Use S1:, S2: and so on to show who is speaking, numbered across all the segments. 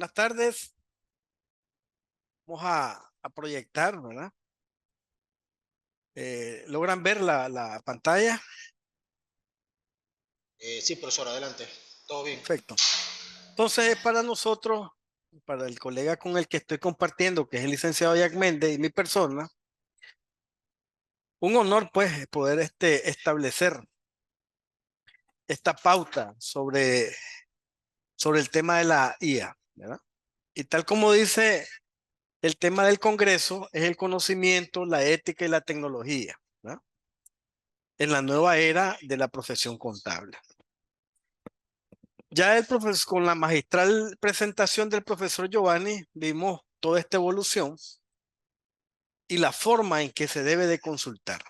S1: Buenas tardes. Vamos a proyectar, ¿verdad? ¿Logran ver la pantalla?
S2: Sí, profesor, adelante. Todo bien.
S1: Perfecto. Entonces, para nosotros, para el colega con el que estoy compartiendo, que es el licenciado Jack Méndez y mi persona, un honor, pues, poder establecer esta pauta sobre el tema de la IA, ¿verdad? Y tal como dice el tema del Congreso, es el conocimiento, la ética y la tecnología, ¿verdad? En la nueva era de la profesión contable. Ya el profesor, con la magistral presentación del profesor Giovanni, vimos toda esta evolución y la forma en que se debe de consultar.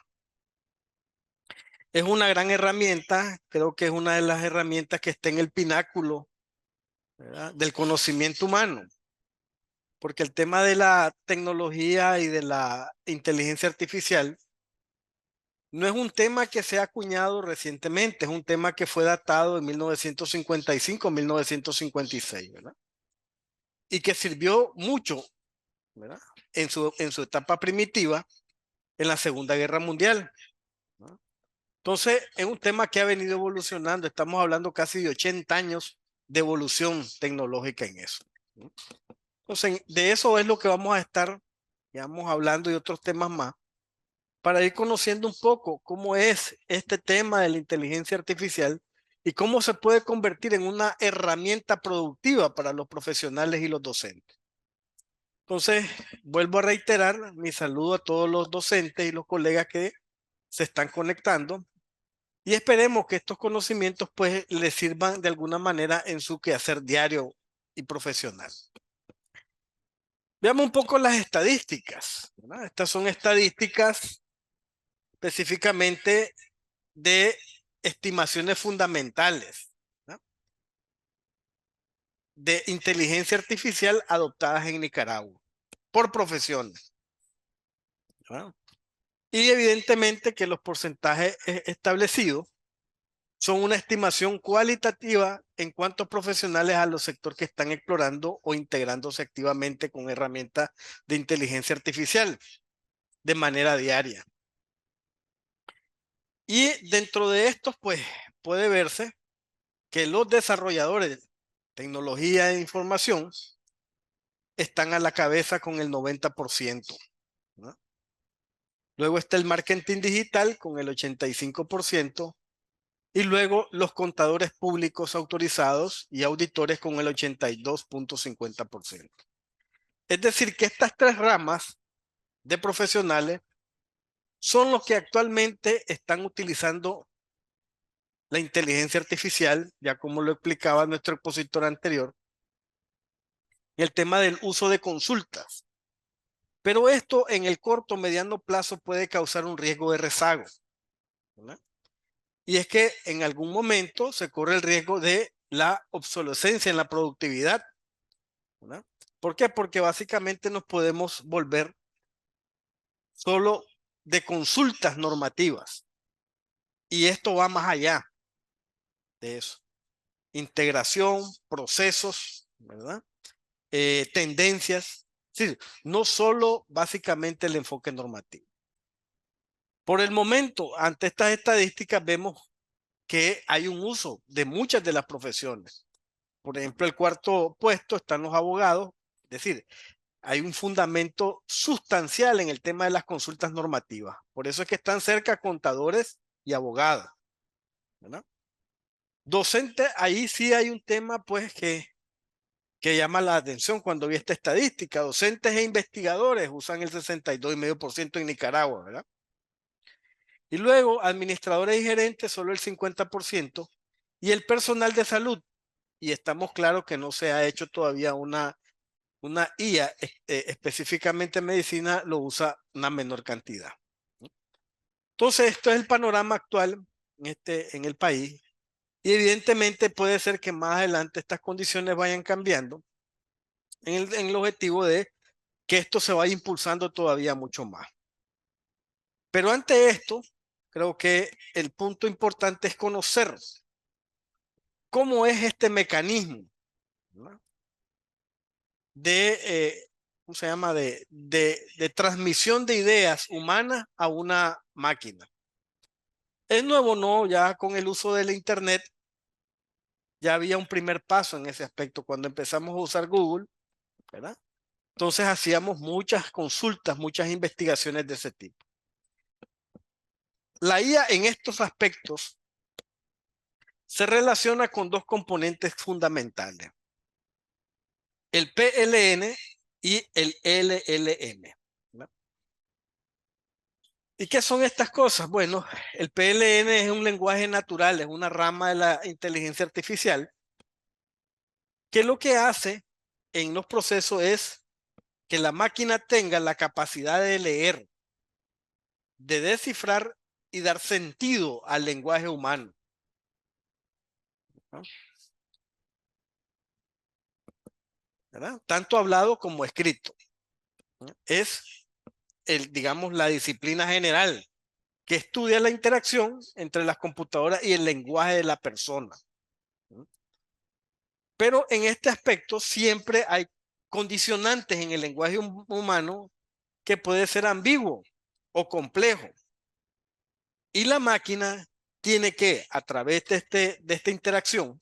S1: Es una gran herramienta, creo que es una de las herramientas que está en el pináculo, ¿verdad?, del conocimiento humano, porque el tema de la tecnología y de la inteligencia artificial no es un tema que se ha acuñado recientemente, es un tema que fue datado en 1955, 1956, ¿verdad? Y que sirvió mucho, ¿verdad?, en su etapa primitiva en la Segunda Guerra Mundial, ¿no? Entonces, es un tema que ha venido evolucionando. Estamos hablando casi de 80 años de evolución tecnológica en eso, ¿no? Entonces, de eso es lo que vamos a estar, digamos, hablando y otros temas más, para ir conociendo un poco cómo es este tema de la inteligencia artificial y cómo se puede convertir en una herramienta productiva para los profesionales y los docentes. Entonces, vuelvo a reiterar mi saludo a todos los docentes y los colegas que se están conectando y esperemos que estos conocimientos pues les sirvan de alguna manera en su quehacer diario y profesional. Veamos un poco las estadísticas, ¿verdad? Estas son estadísticas específicamente de estimaciones fundamentales, ¿verdad?, de inteligencia artificial adoptadas en Nicaragua por profesiones, ¿verdad? Y evidentemente que los porcentajes establecidos son una estimación cualitativa en cuanto a profesionales a los sectores que están explorando o integrándose activamente con herramientas de inteligencia artificial de manera diaria. Y dentro de estos, pues, puede verse que los desarrolladores de tecnología de información están a la cabeza con el 90%, ¿no? Luego está el marketing digital con el 85%. Y luego los contadores públicos autorizados y auditores con el 82,50%. Es decir, que estas tres ramas de profesionales son los que actualmente están utilizando la inteligencia artificial, ya como lo explicaba nuestro expositor anterior, el tema del uso de consultas. Pero esto en el corto o mediano plazo puede causar un riesgo de rezago, ¿verdad? Y es que en algún momento se corre el riesgo de la obsolescencia en la productividad, ¿verdad? ¿Por qué? Porque básicamente nos podemos volver solo de consultas normativas. Y esto va más allá de eso. Integración, procesos, ¿verdad? Tendencias. Sí, no solo básicamente el enfoque normativo. Por el momento, ante estas estadísticas, vemos que hay un uso de muchas de las profesiones. Por ejemplo, el cuarto puesto están los abogados, es decir, hay un fundamento sustancial en el tema de las consultas normativas. Por eso es que están cerca contadores y abogados, ¿verdad? Docentes, ahí sí hay un tema pues que llama la atención cuando vi esta estadística. Docentes e investigadores usan el 62,5% en Nicaragua, ¿verdad? Y luego administradores y gerentes solo el 50% y el personal de salud. Y estamos claros que no se ha hecho todavía una IA específicamente en medicina, lo usa una menor cantidad. Entonces, esto es el panorama actual en el país. Y evidentemente puede ser que más adelante estas condiciones vayan cambiando en el objetivo de que esto se vaya impulsando todavía mucho más. Pero ante esto, creo que el punto importante es conocer cómo es este mecanismo, ¿verdad? ¿cómo se llama? De transmisión de ideas humanas a una máquina. Es nuevo, no, ya con el uso del Internet ya había un primer paso en ese aspecto cuando empezamos a usar Google, ¿verdad? Entonces hacíamos muchas consultas, muchas investigaciones de ese tipo. La IA en estos aspectos se relaciona con dos componentes fundamentales, el PLN y el LLM. ¿Verdad? ¿Y qué son estas cosas? Bueno, el PLN es un lenguaje natural, es una rama de la inteligencia artificial que lo que hace en los procesos es que la máquina tenga la capacidad de leer, de descifrar y dar sentido al lenguaje humano, ¿no? ¿Verdad? Tanto hablado como escrito, ¿no? Es digamos, la disciplina general que estudia la interacción entre las computadoras y el lenguaje de la persona, ¿no? Pero en este aspecto siempre hay condicionantes en el lenguaje humano que puede ser ambiguo o complejo. Y la máquina tiene que, a través de esta interacción,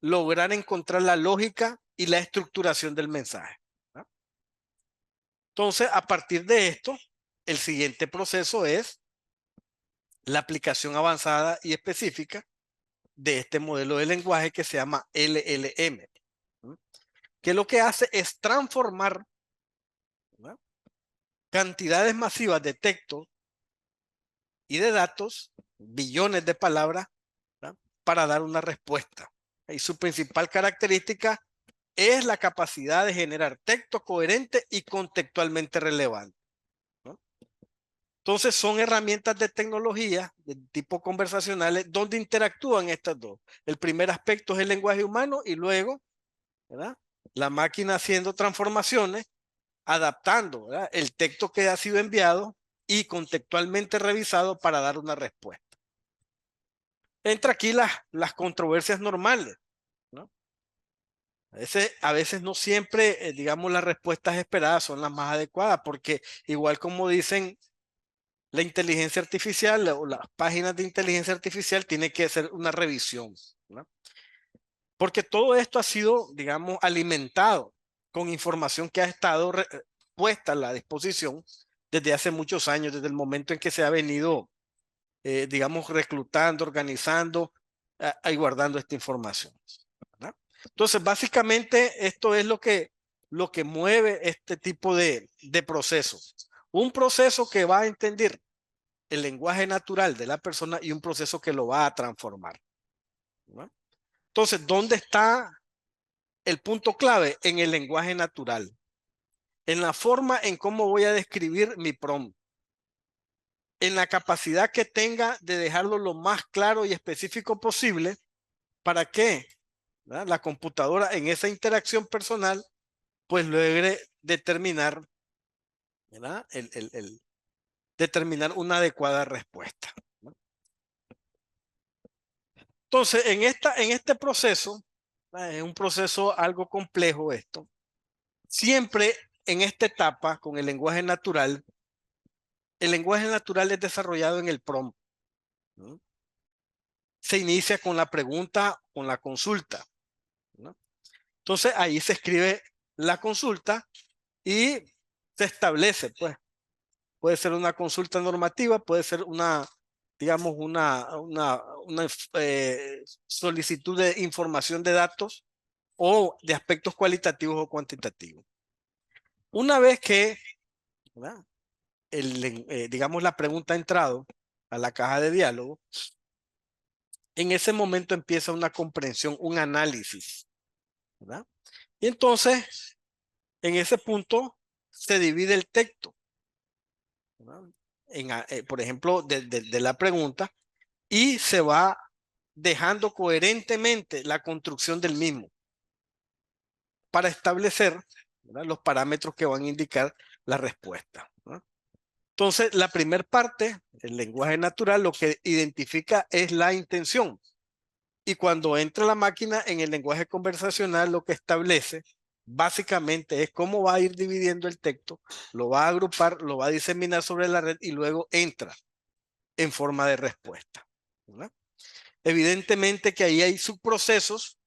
S1: lograr encontrar la lógica y la estructuración del mensaje, ¿no? Entonces, a partir de esto, el siguiente proceso es la aplicación avanzada y específica de este modelo de lenguaje que se llama LLM, ¿no? Que lo que hace es transformar, ¿no?, cantidades masivas de texto y de datos, billones de palabras, ¿no?, para dar una respuesta. Y su principal característica es la capacidad de generar texto coherente y contextualmente relevante, ¿no? Entonces son herramientas de tecnología de tipo conversacionales donde interactúan estas dos. El primer aspecto es el lenguaje humano y luego, ¿verdad?, la máquina haciendo transformaciones, adaptando, ¿verdad?, el texto que ha sido enviado y contextualmente revisado para dar una respuesta. Entra aquí las controversias normales, ¿no? A veces no siempre, digamos, las respuestas esperadas son las más adecuadas, porque igual como dicen, la inteligencia artificial o las páginas de inteligencia artificial tiene que hacer una revisión, ¿no? Porque todo esto ha sido, digamos, alimentado con información que ha estado puesta a la disposición desde hace muchos años, desde el momento en que se ha venido, digamos, reclutando, organizando y guardando esta información, ¿verdad? Entonces, básicamente, esto es lo que mueve este tipo de procesos. Un proceso que va a entender el lenguaje natural de la persona y un proceso que lo va a transformar, ¿no? Entonces, ¿dónde está el punto clave? En el lenguaje natural, en la forma en cómo voy a describir mi prompt, en la capacidad que tenga de dejarlo lo más claro y específico posible para que, ¿verdad?, la computadora en esa interacción personal pues logre determinar, ¿verdad?, determinar una adecuada respuesta, ¿no? Entonces, en este proceso, es un proceso algo complejo esto. Siempre en esta etapa, con el lenguaje natural es desarrollado en el prompt, ¿no? Se inicia con la pregunta, con la consulta, ¿no? Entonces, ahí se escribe la consulta y se establece, pues, puede ser una consulta normativa, puede ser una, digamos, una solicitud de información de datos o de aspectos cualitativos o cuantitativos. Una vez que, ¿verdad?, digamos, la pregunta ha entrado a la caja de diálogo, en ese momento empieza una comprensión, un análisis, ¿verdad? Y entonces, en ese punto, se divide el texto, ¿verdad?, por ejemplo, de la pregunta, y se va dejando coherentemente la construcción del mismo para establecer, ¿verdad?, los parámetros que van a indicar la respuesta, ¿no? Entonces, la primera parte, el lenguaje natural, lo que identifica es la intención. Y cuando entra la máquina en el lenguaje conversacional, lo que establece básicamente es cómo va a ir dividiendo el texto, lo va a agrupar, lo va a diseminar sobre la red y luego entra en forma de respuesta, ¿verdad? Evidentemente que ahí hay subprocesos,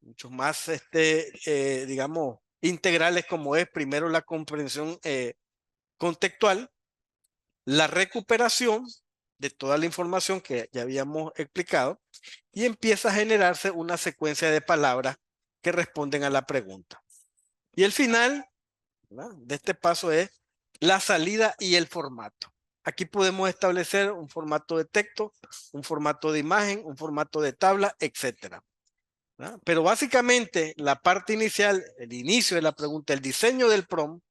S1: muchos más, digamos, integrales, como es primero la comprensión contextual, la recuperación de toda la información que ya habíamos explicado, y empieza a generarse una secuencia de palabras que responden a la pregunta. Y el final, ¿verdad?, de este paso es la salida y el formato. Aquí podemos establecer un formato de texto, un formato de imagen, un formato de tabla, etcétera. Pero básicamente la parte inicial, el inicio de la pregunta, el diseño del prompt,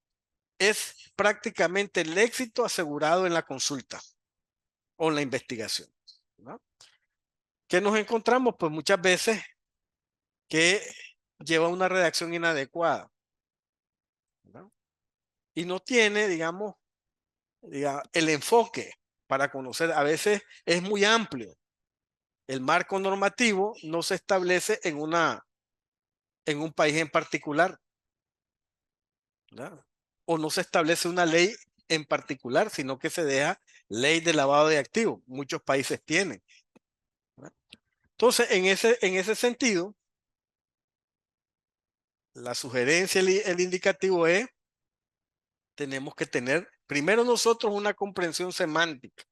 S1: es prácticamente el éxito asegurado en la consulta o en la investigación, ¿no? ¿Qué nos encontramos? Pues muchas veces que lleva una redacción inadecuada, ¿no? Y no tiene, digamos, el enfoque para conocer. A veces es muy amplio. El marco normativo no se establece en un país en particular, ¿verdad? O no se establece una ley en particular, sino que se deja ley de lavado de activos. Muchos países tienen, ¿verdad? Entonces, en ese sentido, la sugerencia, el indicativo es, tenemos que tener primero nosotros una comprensión semántica,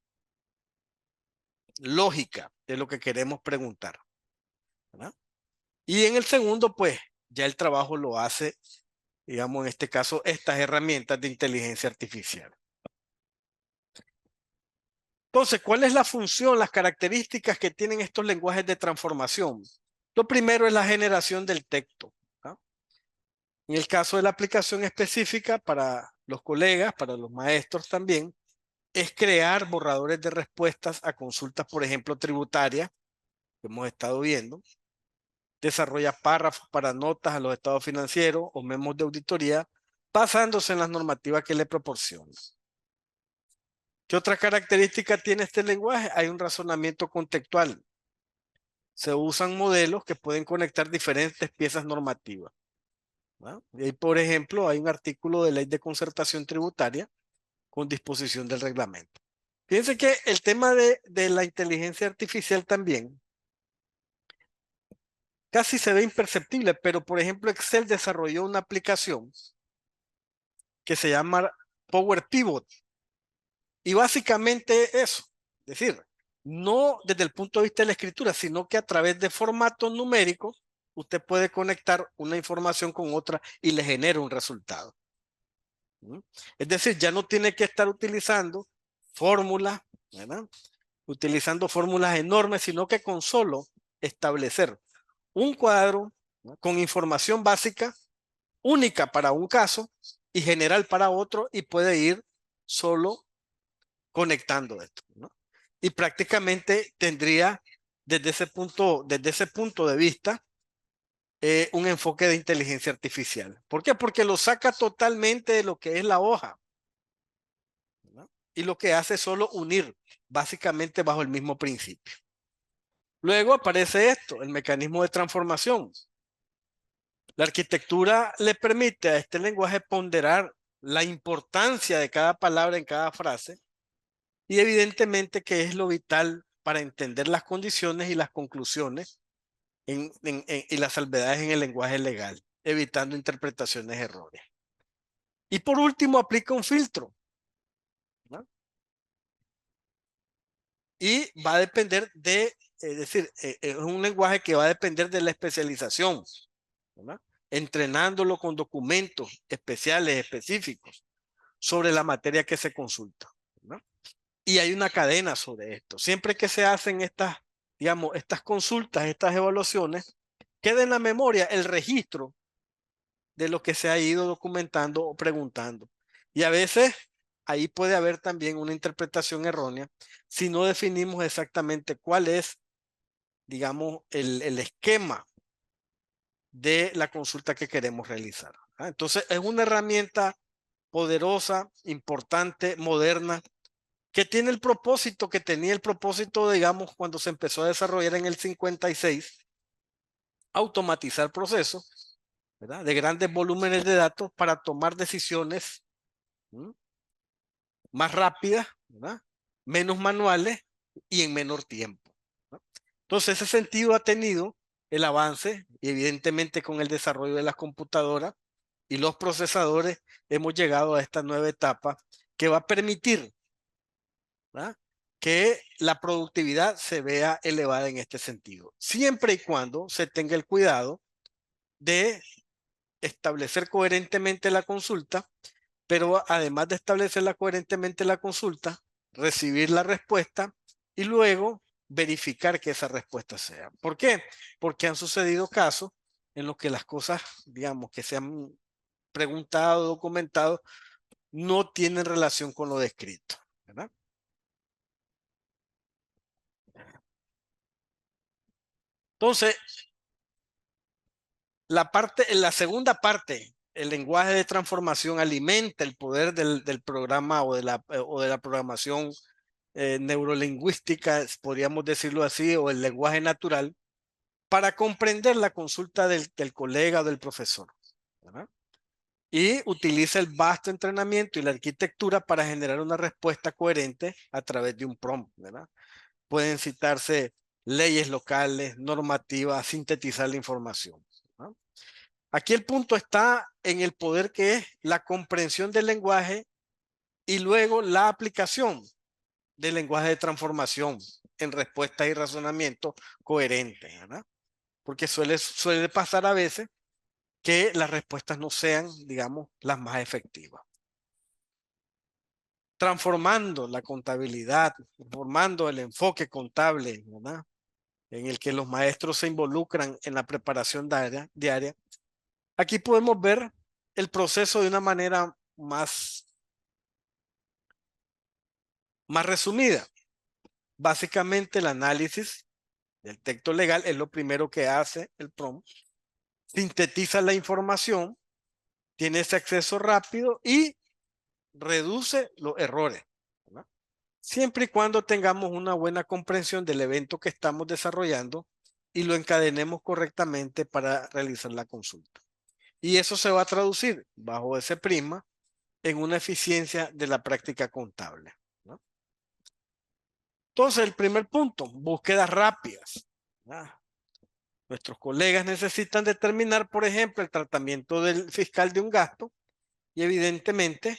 S1: lógica de lo que queremos preguntar, ¿verdad? Y en el segundo, pues, ya el trabajo lo hace, digamos, en este caso, estas herramientas de inteligencia artificial. Entonces, ¿cuál es la función, las características que tienen estos lenguajes de transformación? Lo primero es la generación del texto, ¿no? En el caso de la aplicación específica para los colegas, para los maestros también, es crear borradores de respuestas a consultas, por ejemplo, tributarias, que hemos estado viendo. Desarrolla párrafos para notas a los estados financieros o memos de auditoría, basándose en las normativas que le proporcionan. ¿Qué otra característica tiene este lenguaje? Hay un razonamiento contextual. Se usan modelos que pueden conectar diferentes piezas normativas, ¿no? Y ahí, por ejemplo, hay un artículo de ley de concertación tributaria con disposición del reglamento. Fíjense que el tema de la inteligencia artificial también casi se ve imperceptible, pero por ejemplo Excel desarrolló una aplicación que se llama Power Pivot, y básicamente eso, es decir, no desde el punto de vista de la escritura, sino que a través de formatos numéricos usted puede conectar una información con otra y le genera un resultado. Es decir, ya no tiene que estar utilizando fórmulas, ¿verdad?, utilizando fórmulas enormes, sino que con solo establecer un cuadro, ¿no?, con información básica, única para un caso y general para otro, y puede ir solo conectando esto, ¿no? Y prácticamente tendría desde ese punto de vista un enfoque de inteligencia artificial. ¿Por qué? Porque lo saca totalmente de lo que es la hoja, ¿no? Y lo que hace es solo unir, básicamente bajo el mismo principio. Luego aparece esto, el mecanismo de transformación. La arquitectura le permite a este lenguaje ponderar la importancia de cada palabra en cada frase, y evidentemente que es lo vital para entender las condiciones y las conclusiones y las salvedades en el lenguaje legal, evitando interpretaciones erróneas. Y por último, aplica un filtro, ¿no? Y va a depender es decir, es un lenguaje que va a depender de la especialización, ¿verdad?, entrenándolo con documentos especiales, específicos, sobre la materia que se consulta, ¿no? Y hay una cadena sobre esto. Siempre que se hacen estas, digamos, estas consultas, estas evaluaciones, queda en la memoria el registro de lo que se ha ido documentando o preguntando. Y a veces ahí puede haber también una interpretación errónea si no definimos exactamente cuál es, digamos, el esquema de la consulta que queremos realizar. Entonces es una herramienta poderosa, importante, moderna, que tiene el propósito, que tenía el propósito, digamos, cuando se empezó a desarrollar en el 56, automatizar procesos, ¿verdad? De grandes volúmenes de datos para tomar decisiones más rápidas, ¿verdad? Menos manuales y en menor tiempo, ¿no? Entonces, ese sentido ha tenido el avance y evidentemente con el desarrollo de las computadoras y los procesadores hemos llegado a esta nueva etapa que va a permitir, ¿verdad?, que la productividad se vea elevada en este sentido, siempre y cuando se tenga el cuidado de establecer coherentemente la consulta, pero además de establecerla coherentemente la consulta, recibir la respuesta y luego verificar que esa respuesta sea. ¿Por qué? Porque han sucedido casos en los que las cosas, digamos, que se han preguntado, documentado, no tienen relación con lo descrito, ¿verdad? Entonces, la segunda parte, el lenguaje de transformación alimenta el poder del programa o de la programación neurolingüística, podríamos decirlo así, o el lenguaje natural, para comprender la consulta del colega o del profesor, ¿verdad? Y utiliza el vasto entrenamiento y la arquitectura para generar una respuesta coherente a través de un prompt, ¿verdad? Pueden citarse leyes locales, normativas, sintetizar la información, ¿no? Aquí el punto está en el poder que es la comprensión del lenguaje y luego la aplicación del lenguaje de transformación en respuesta y razonamiento coherente, ¿verdad? Porque suele pasar a veces que las respuestas no sean, digamos, las más efectivas. Transformando la contabilidad, transformando el enfoque contable, ¿verdad?, en el que los maestros se involucran en la preparación diaria. Aquí podemos ver el proceso de una manera más resumida. Básicamente el análisis del texto legal es lo primero que hace el prompt. Sintetiza la información, tiene ese acceso rápido y reduce los errores, ¿verdad?, siempre y cuando tengamos una buena comprensión del evento que estamos desarrollando y lo encadenemos correctamente para realizar la consulta. Y eso se va a traducir bajo ese prisma en una eficiencia de la práctica contable, ¿no? Entonces, el primer punto, búsquedas rápidas, ¿verdad? Nuestros colegas necesitan determinar, por ejemplo, el tratamiento del fiscal de un gasto y evidentemente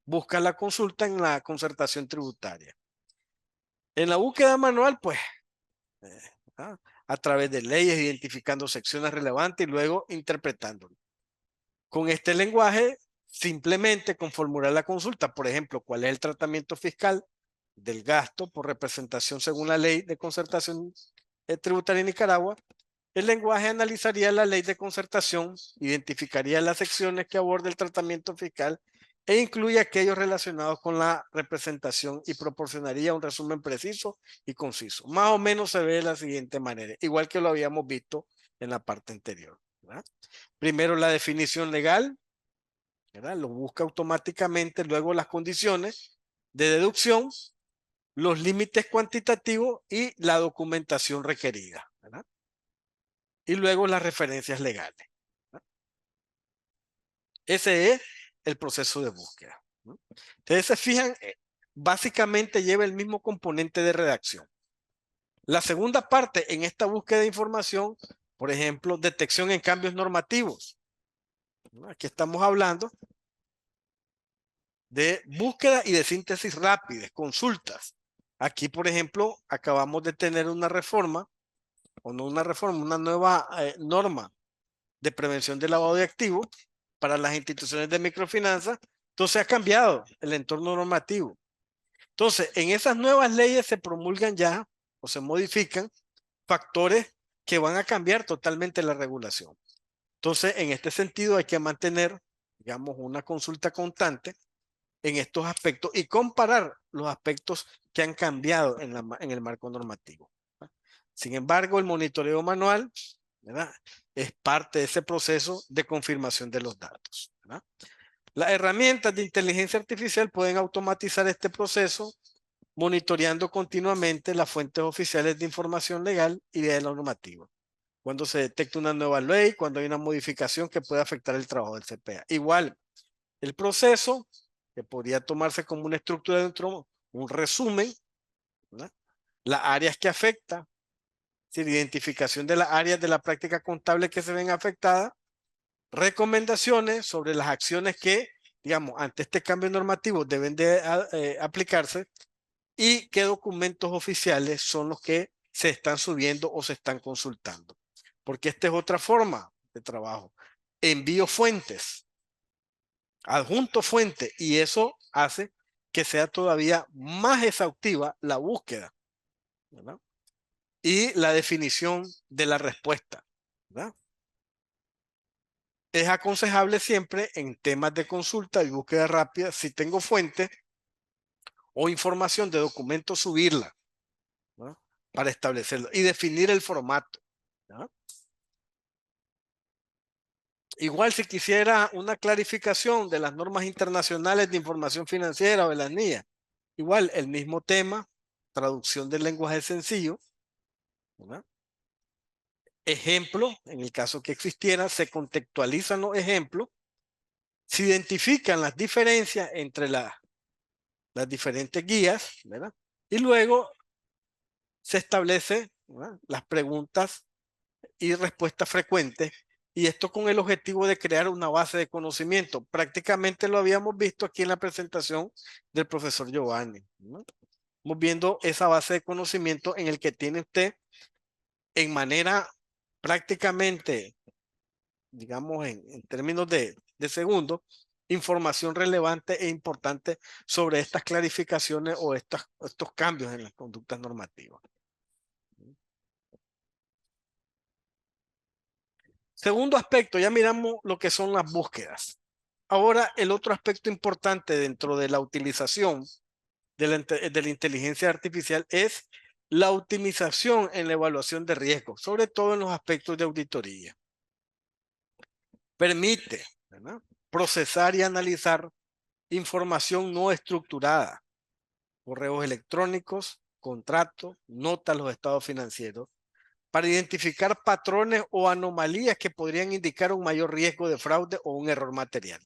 S1: busca la consulta en la concertación tributaria. En la búsqueda manual, pues, ¿verdad?, a través de leyes, identificando secciones relevantes y luego interpretándolo. Con este lenguaje, simplemente con formular la consulta, por ejemplo, cuál es el tratamiento fiscal del gasto por representación según la ley de concertación tributaria en Nicaragua, el lenguaje analizaría la ley de concertación, identificaría las secciones que aborda el tratamiento fiscal e incluye aquellos relacionados con la representación y proporcionaría un resumen preciso y conciso. Más o menos se ve de la siguiente manera, igual que lo habíamos visto en la parte anterior, ¿verdad? Primero la definición legal, ¿verdad?, lo busca automáticamente, luego las condiciones de deducción, los límites cuantitativos y la documentación requerida, ¿verdad?, y luego las referencias legales, ¿verdad? Ese es el proceso de búsqueda, ¿no? Ustedes se fijan, básicamente lleva el mismo componente de redacción. La segunda parte en esta búsqueda de información, por ejemplo, detección en cambios normativos, ¿no? Aquí estamos hablando de búsqueda y de síntesis rápidas, consultas. Aquí, por ejemplo, acabamos de tener una reforma, o no una reforma, una nueva norma de prevención del lavado de activos para las instituciones de microfinanzas. Entonces ha cambiado el entorno normativo. Entonces, en esas nuevas leyes se promulgan ya o se modifican factores que van a cambiar totalmente la regulación. Entonces, en este sentido hay que mantener, digamos, una consulta constante en estos aspectos y comparar los aspectos que han cambiado en el marco normativo. Sin embargo, el monitoreo manual, ¿verdad?, es parte de ese proceso de confirmación de los datos, ¿verdad? Las herramientas de inteligencia artificial pueden automatizar este proceso monitoreando continuamente las fuentes oficiales de información legal y de la normativa. cuando se detecta una nueva ley, cuando hay una modificación que puede afectar el trabajo del CPA. Igual, el proceso, que podría tomarse como una estructura dentro, un resumen, ¿verdad? Las áreas que afecta, es decir, identificación de las áreas de la práctica contable que se ven afectadas, recomendaciones sobre las acciones que, digamos, ante este cambio normativo deben de aplicarse y qué documentos oficiales son los que se están subiendo o se están consultando. Porque esta es otra forma de trabajo. Envío fuentes, adjunto fuente, y eso hace que sea todavía más exhaustiva la búsqueda, ¿verdad? Y la definición de la respuesta, ¿verdad? Es aconsejable siempre en temas de consulta y búsqueda rápida, si tengo fuente o información de documentos, subirla, ¿no? Para establecerlo y definir el formato, ¿no? Igual si quisiera una clarificación de las normas internacionales de información financiera o de las NIA, igual el mismo tema, traducción del lenguaje sencillo, ¿verdad? Ejemplo, en el caso que existiera, se contextualizan los ejemplos, se identifican las diferencias entre las diferentes guías, ¿verdad? Y luego se establece, ¿verdad?, las preguntas y respuestas frecuentes, y esto con el objetivo de crear una base de conocimiento. Prácticamente lo habíamos visto aquí en la presentación del profesor Giovanni, ¿no? Estamos viendo esa base de conocimiento en el que tiene usted en manera prácticamente, digamos, en términos de segundos, información relevante e importante sobre estas clarificaciones o estos cambios en las conductas normativas. Segundo aspecto, ya miramos lo que son las búsquedas. Ahora, el otro aspecto importante dentro de la utilización de la inteligencia artificial es la optimización en la evaluación de riesgo, sobre todo en los aspectos de auditoría. Permite, ¿verdad?, procesar y analizar información no estructurada, correos electrónicos, contratos, notas, los estados financieros, para identificar patrones o anomalías que podrían indicar un mayor riesgo de fraude o un error material,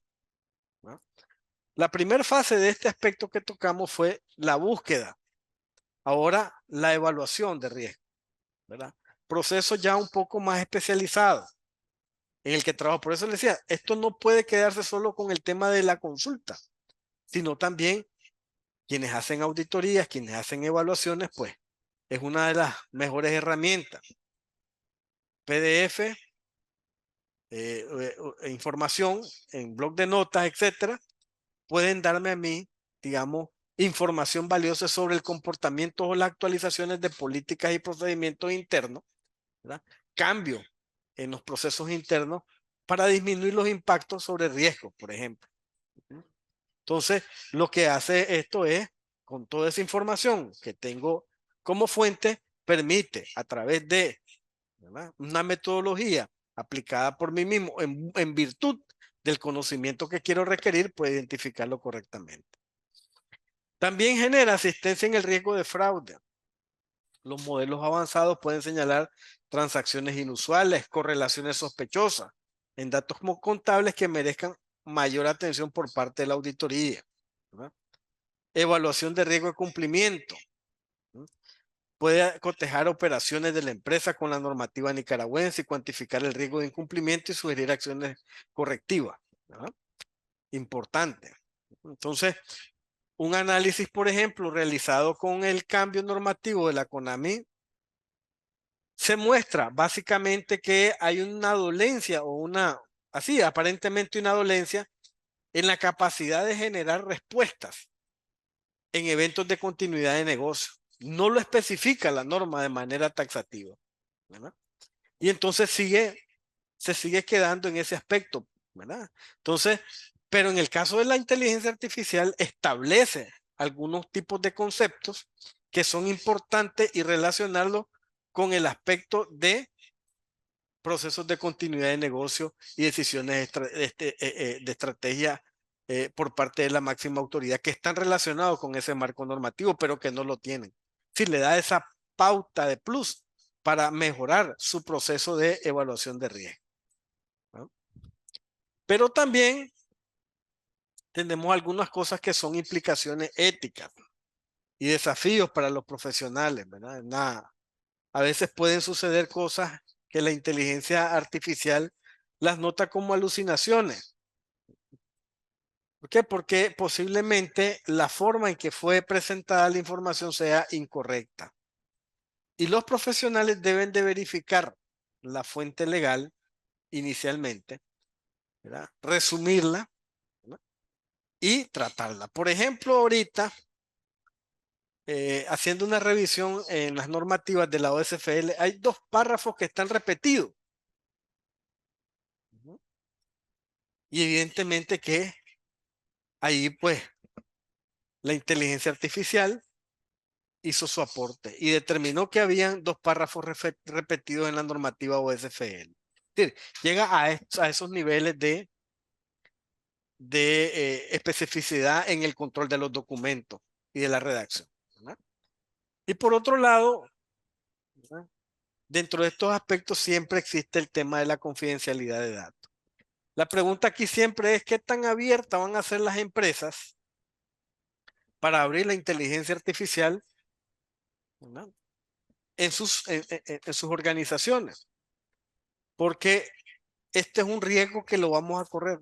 S1: ¿no? La primera fase de este aspecto que tocamos fue la búsqueda. Ahora la evaluación de riesgo, ¿verdad? Proceso ya un poco más especializado en el que trabajo. Por eso les decía, esto no puede quedarse solo con el tema de la consulta, sino también quienes hacen auditorías, quienes hacen evaluaciones, pues es una de las mejores herramientas. PDF, información en blog de notas, etcétera, pueden darme a mí, digamos, información valiosa sobre el comportamiento o las actualizaciones de políticas y procedimientos internos, ¿verdad? Cambio en los procesos internos para disminuir los impactos sobre riesgo, por ejemplo. Entonces, lo que hace esto es, con toda esa información que tengo como fuente, permite a través de, ¿verdad?, una metodología aplicada por mí mismo en virtud del conocimiento que quiero requerir, puede identificarlo correctamente. También genera asistencia en el riesgo de fraude. Los modelos avanzados pueden señalar transacciones inusuales, correlaciones sospechosas en datos como contables que merezcan mayor atención por parte de la auditoría, ¿verdad? Evaluación de riesgo de cumplimiento. Puede cotejar operaciones de la empresa con la normativa nicaragüense y cuantificar el riesgo de incumplimiento y sugerir acciones correctivas, ¿verdad? Importante. Entonces, un análisis, por ejemplo, realizado con el cambio normativo de la CONAMI, se muestra básicamente que hay una dolencia o así, aparentemente una dolencia en la capacidad de generar respuestas en eventos de continuidad de negocio. No lo especifica la norma de manera taxativa, ¿verdad? Y entonces se sigue quedando en ese aspecto, ¿verdad? Entonces, pero en el caso de la inteligencia artificial establece algunos tipos de conceptos que son importantes y relacionarlo con el aspecto de procesos de continuidad de negocio y decisiones de estrategia por parte de la máxima autoridad que están relacionados con ese marco normativo, pero que no lo tienen. Si le da esa pauta de plus para mejorar su proceso de evaluación de riesgo, ¿no? Pero también tenemos algunas cosas que son implicaciones éticas y desafíos para los profesionales, ¿verdad? A veces pueden suceder cosas que la inteligencia artificial las nota como alucinaciones. ¿Por qué? Porque posiblemente la forma en que fue presentada la información sea incorrecta. Y los profesionales deben de verificar la fuente legal inicialmente, ¿verdad? Resumirla, ¿verdad? Y tratarla. Por ejemplo, ahorita, haciendo una revisión en las normativas de la OSFL, hay 2 párrafos que están repetidos. ¿No? Y evidentemente que ahí pues la inteligencia artificial hizo su aporte y determinó que habían 2 párrafos repetidos en la normativa OSFL. Es decir, llega a esos niveles de especificidad en el control de los documentos y de la redacción, ¿verdad? Y por otro lado, ¿verdad? Dentro de estos aspectos siempre existe el tema de la confidencialidad de datos. La pregunta aquí siempre es: ¿qué tan abiertas van a ser las empresas para abrir la inteligencia artificial, ¿verdad? En sus organizaciones? Porque este es un riesgo que lo vamos a correr,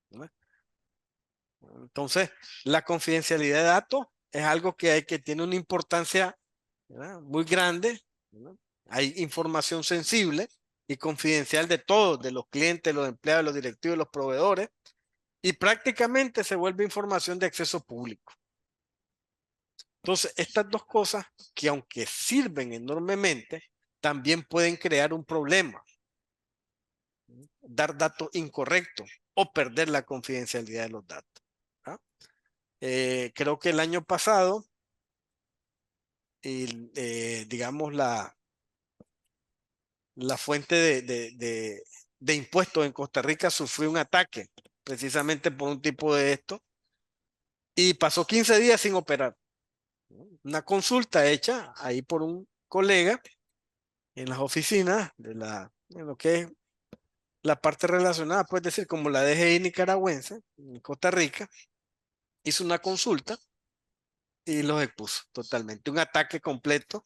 S1: ¿verdad? Entonces, la confidencialidad de datos es algo que tiene una importancia, ¿verdad?, muy grande, ¿verdad? Hay información sensible y confidencial de todos, de los clientes, los empleados, los directivos, los proveedores, y prácticamente se vuelve información de acceso público. Entonces, estas 2 cosas, que aunque sirven enormemente, también pueden crear un problema: dar datos incorrectos o perder la confidencialidad de los datos, ¿ah? Creo que el año pasado, digamos, la fuente de impuestos en Costa Rica sufrió un ataque precisamente por un tipo de esto y pasó 15 días sin operar. Una consulta hecha ahí por un colega en las oficinas de lo que es la parte relacionada, puede decir, como la DGI nicaragüense en Costa Rica, hizo una consulta y los expuso totalmente. Un ataque completo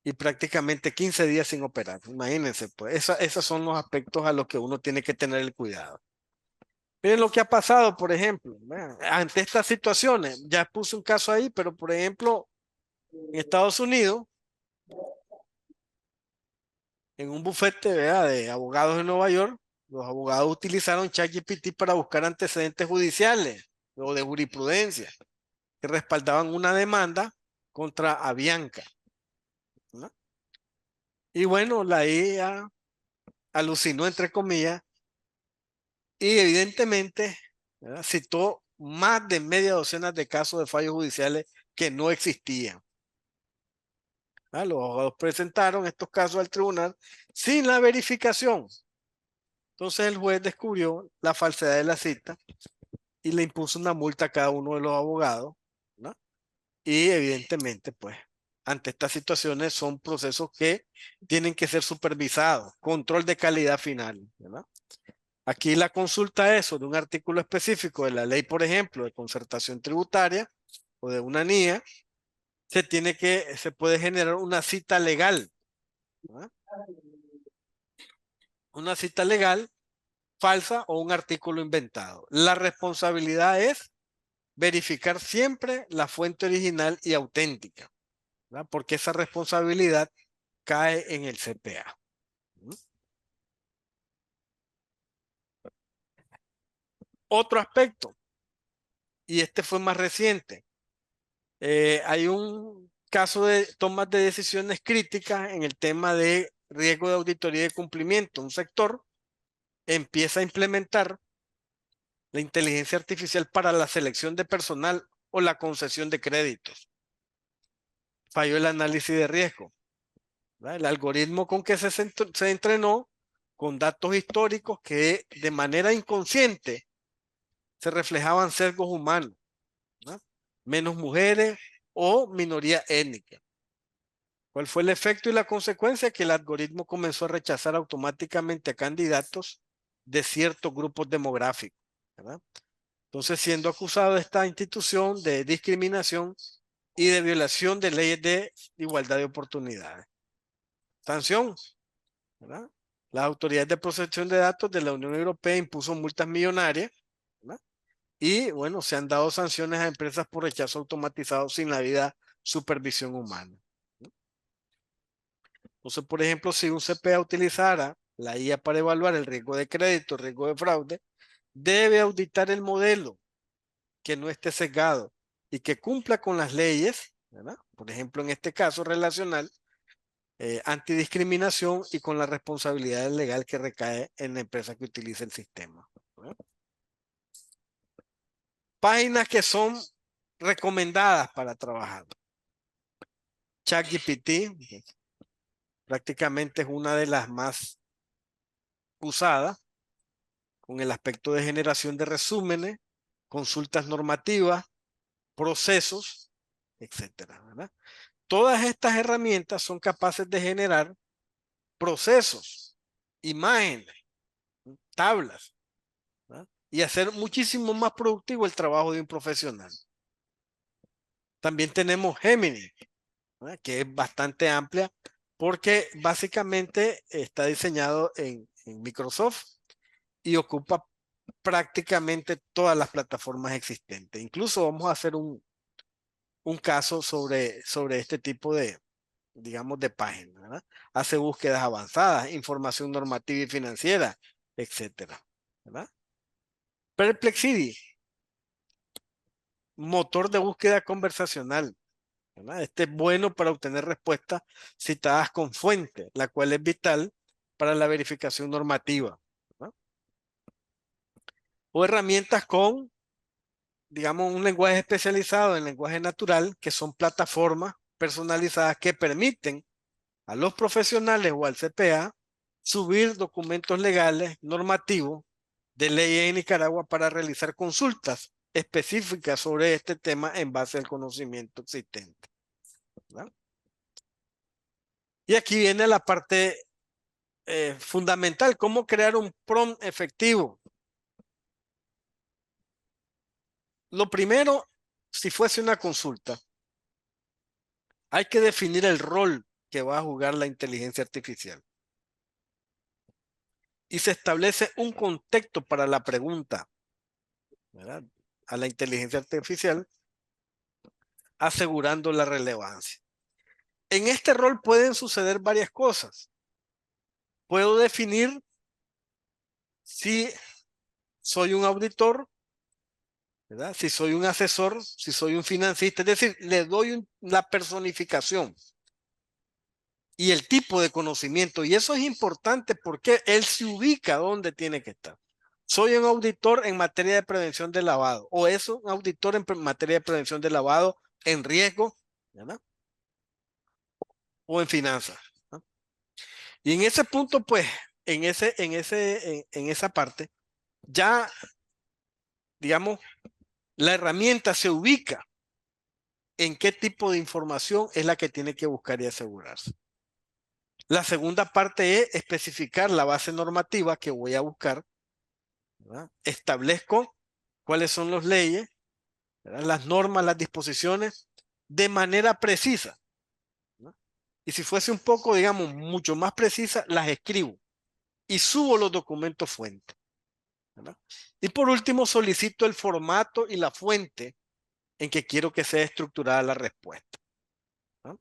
S1: y prácticamente 15 días sin operar. Imagínense, pues, esos son los aspectos a los que uno tiene que tener el cuidado. Miren lo que ha pasado, por ejemplo, ante estas situaciones. Ya puse un caso ahí, pero por ejemplo, en Estados Unidos, en un bufete, ¿verdad?, de abogados en Nueva York, los abogados utilizaron ChatGPT para buscar antecedentes judiciales o de jurisprudencia que respaldaban una demanda contra Avianca, ¿no? Y bueno, la IA alucinó, entre comillas, y evidentemente, ¿verdad?, citó más de media docena de casos de fallos judiciales que no existían. Los abogados presentaron estos casos al tribunal sin la verificación. Entonces el juez descubrió la falsedad de la cita y le impuso una multa a cada uno de los abogados, ¿no? Y evidentemente, pues, ante estas situaciones son procesos que tienen que ser supervisados, control de calidad final, ¿verdad? Aquí la consulta es sobre un artículo específico de la ley, por ejemplo, de concertación tributaria o de una NIA. Se puede generar una cita legal, ¿verdad? Una cita legal falsa o un artículo inventado. La responsabilidad es verificar siempre la fuente original y auténtica, ¿verdad?, porque esa responsabilidad cae en el CPA. Otro aspecto, y este fue más reciente, hay un caso de tomas de decisiones críticas en el tema de riesgo de auditoría y de cumplimiento. Un sector empieza a implementar la inteligencia artificial para la selección de personal o la concesión de créditos. Falló el análisis de riesgo, ¿verdad? El algoritmo con que se entrenó con datos históricos que de manera inconsciente se reflejaban sesgos humanos, ¿verdad?, menos mujeres o minoría étnica. ¿Cuál fue el efecto y la consecuencia? Que el algoritmo comenzó a rechazar automáticamente a candidatos de ciertos grupos demográficos, ¿verdad? Entonces, siendo acusado de esta institución de discriminación y de violación de leyes de igualdad de oportunidades. Sanción, ¿verdad? Las autoridades de protección de datos de la Unión Europea impuso multas millonarias, ¿verdad? Y bueno, se han dado sanciones a empresas por rechazo automatizado sin la debida supervisión humana. Entonces, por ejemplo, si un CPA utilizara la IA para evaluar el riesgo de crédito, el riesgo de fraude, debe auditar el modelo que no esté sesgado y que cumpla con las leyes, ¿verdad? Por ejemplo, en este caso relacional, antidiscriminación y con la responsabilidad legal que recae en la empresa que utiliza el sistema, ¿verdad? Páginas que son recomendadas para trabajar. ChatGPT prácticamente es una de las más usadas con el aspecto de generación de resúmenes, consultas normativas, procesos, etcétera, ¿verdad? Todas estas herramientas son capaces de generar procesos, imágenes, tablas, ¿verdad? Y hacer muchísimo más productivo el trabajo de un profesional. También tenemos Gemini, ¿verdad? Que es bastante amplia porque básicamente está diseñado en Microsoft y ocupa prácticamente todas las plataformas existentes. Incluso vamos a hacer un caso sobre este tipo de, digamos, de páginas, ¿verdad? Hace búsquedas avanzadas, información normativa y financiera, etcétera, ¿verdad? Perplexity, motor de búsqueda conversacional, ¿verdad? Este es bueno para obtener respuestas citadas con fuente, la cual es vital para la verificación normativa, ¿verdad? O herramientas con, digamos, un lenguaje especializado en lenguaje natural, que son plataformas personalizadas que permiten a los profesionales o al CPA subir documentos legales, normativos, de leyes en Nicaragua para realizar consultas específicas sobre este tema en base al conocimiento existente, ¿verdad? Y aquí viene la parte fundamental, cómo crear un prompt efectivo. Lo primero, si fuese una consulta, hay que definir el rol que va a jugar la inteligencia artificial. Y se establece un contexto para la pregunta, ¿verdad? A la inteligencia artificial, asegurando la relevancia. En este rol pueden suceder varias cosas. Puedo definir si soy un auditor, ¿verdad? Si soy un asesor, si soy un financista, es decir, le doy la personificación y el tipo de conocimiento. Y eso es importante porque él se ubica donde tiene que estar. Soy un auditor en materia de prevención de lavado o es un auditor en materia de prevención de lavado en riesgo, ¿verdad? O en finanzas, ¿no? Y en ese punto, pues, en esa parte, ya, digamos, la herramienta se ubica en qué tipo de información es la que tiene que buscar y asegurarse. La segunda parte es especificar la base normativa que voy a buscar, ¿verdad? Establezco cuáles son las leyes, ¿verdad? Las normas, las disposiciones, de manera precisa, ¿verdad? Y si fuese un poco, digamos, mucho más precisa, las escribo y subo los documentos fuente, ¿verdad? Y por último, solicito el formato y la fuente en que quiero que sea estructurada la respuesta, ¿no?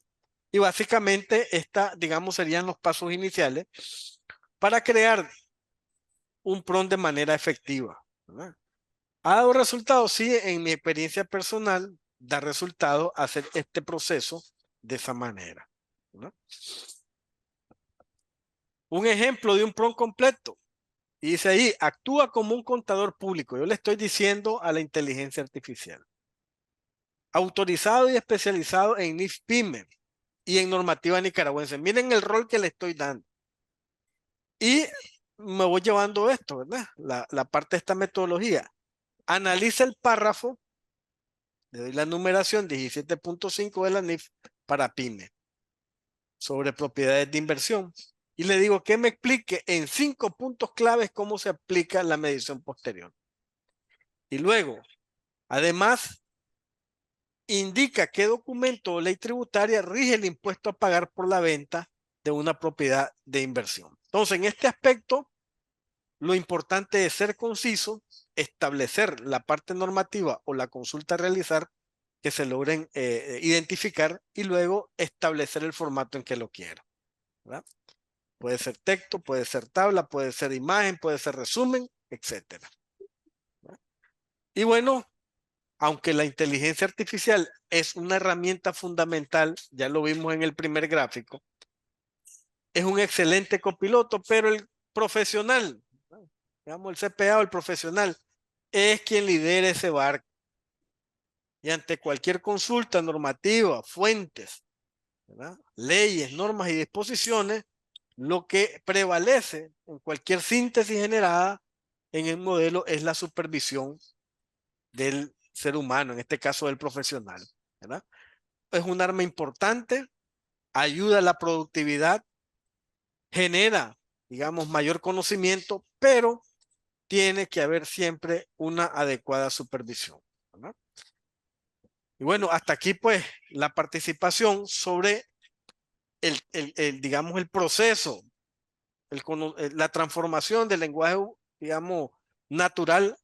S1: Y básicamente, digamos, serían los pasos iniciales para crear un prompt de manera efectiva, ¿verdad? ¿Ha dado resultados? Sí, en mi experiencia personal, da resultado hacer este proceso de esa manera, ¿no? Un ejemplo de un prompt completo. Y dice ahí, actúa como un contador público. Yo le estoy diciendo a la inteligencia artificial. Autorizado y especializado en NIF-PYME y en normativa nicaragüense. Miren el rol que le estoy dando. Y me voy llevando esto, ¿verdad? La parte de esta metodología. Analiza el párrafo, le doy la numeración 17.5 de la NIF para PYME. sobre propiedades de inversión. Y le digo que me explique en 5 puntos claves cómo se aplica la medición posterior. Y luego, además, indica qué documento o ley tributaria rige el impuesto a pagar por la venta de una propiedad de inversión. Entonces, en este aspecto, lo importante es ser conciso, establecer la parte normativa o la consulta a realizar que se logren identificar y luego establecer el formato en que lo quiera, ¿verdad? Puede ser texto, puede ser tabla, puede ser imagen, puede ser resumen, etcétera. Y bueno, aunque la inteligencia artificial es una herramienta fundamental, ya lo vimos en el primer gráfico, es un excelente copiloto, pero el profesional, digamos el CPA o el profesional, es quien lidera ese barco. Y ante cualquier consulta normativa, fuentes, ¿verdad?, leyes, normas y disposiciones, lo que prevalece en cualquier síntesis generada en el modelo es la supervisión del ser humano, en este caso del profesional, ¿verdad? Es un arma importante, ayuda a la productividad, genera, digamos, mayor conocimiento, pero tiene que haber siempre una adecuada supervisión, ¿verdad? Y bueno, hasta aquí pues la participación sobre digamos, el proceso, la transformación del lenguaje, digamos, natural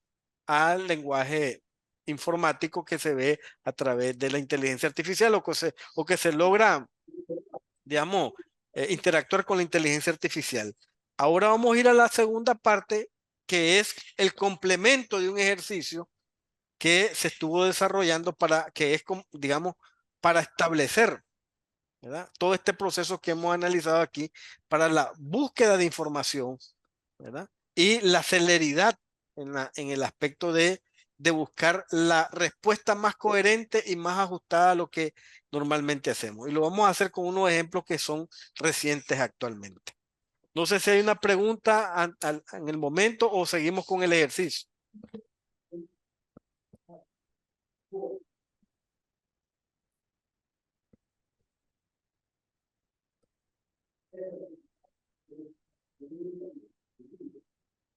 S1: al lenguaje informático que se ve a través de la inteligencia artificial o que se logra, digamos, interactuar con la inteligencia artificial. Ahora vamos a ir a la segunda parte, que es el complemento de un ejercicio que se estuvo desarrollando que es, digamos, para establecer, ¿verdad?, todo este proceso que hemos analizado aquí para la búsqueda de información, ¿verdad?, y la celeridad en el aspecto de buscar la respuesta más coherente y más ajustada a lo que normalmente hacemos. Y lo vamos a hacer con unos ejemplos que son recientes actualmente. No sé si hay una pregunta en el momento o seguimos con el ejercicio.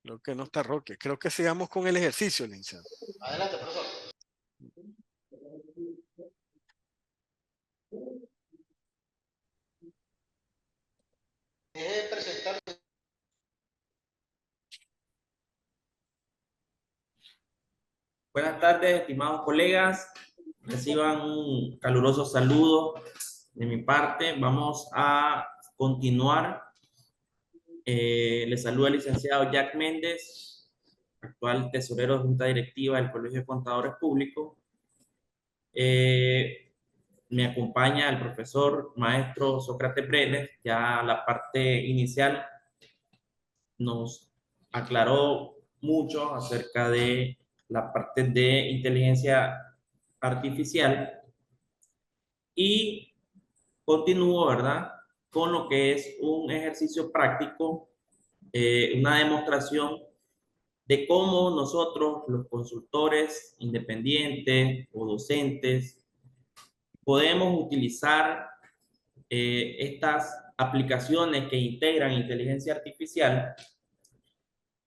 S1: Creo que no está Roque. Creo que sigamos con el ejercicio, licenciado.
S2: Adelante, profesor. Deje de presentar.
S3: Buenas tardes, estimados colegas. Reciban un caluroso saludo de mi parte. Vamos a continuar. Les saluda el licenciado Jack Méndez, actual tesorero de Junta Directiva del Colegio de Contadores Públicos. Me acompaña el profesor maestro Sócrates Brenes. Ya la parte inicial nos aclaró mucho acerca de la parte de inteligencia artificial y continúo, ¿verdad?, con lo que es un ejercicio práctico, una demostración de cómo nosotros, los consultores independientes o docentes, podemos utilizar estas aplicaciones que integran inteligencia artificial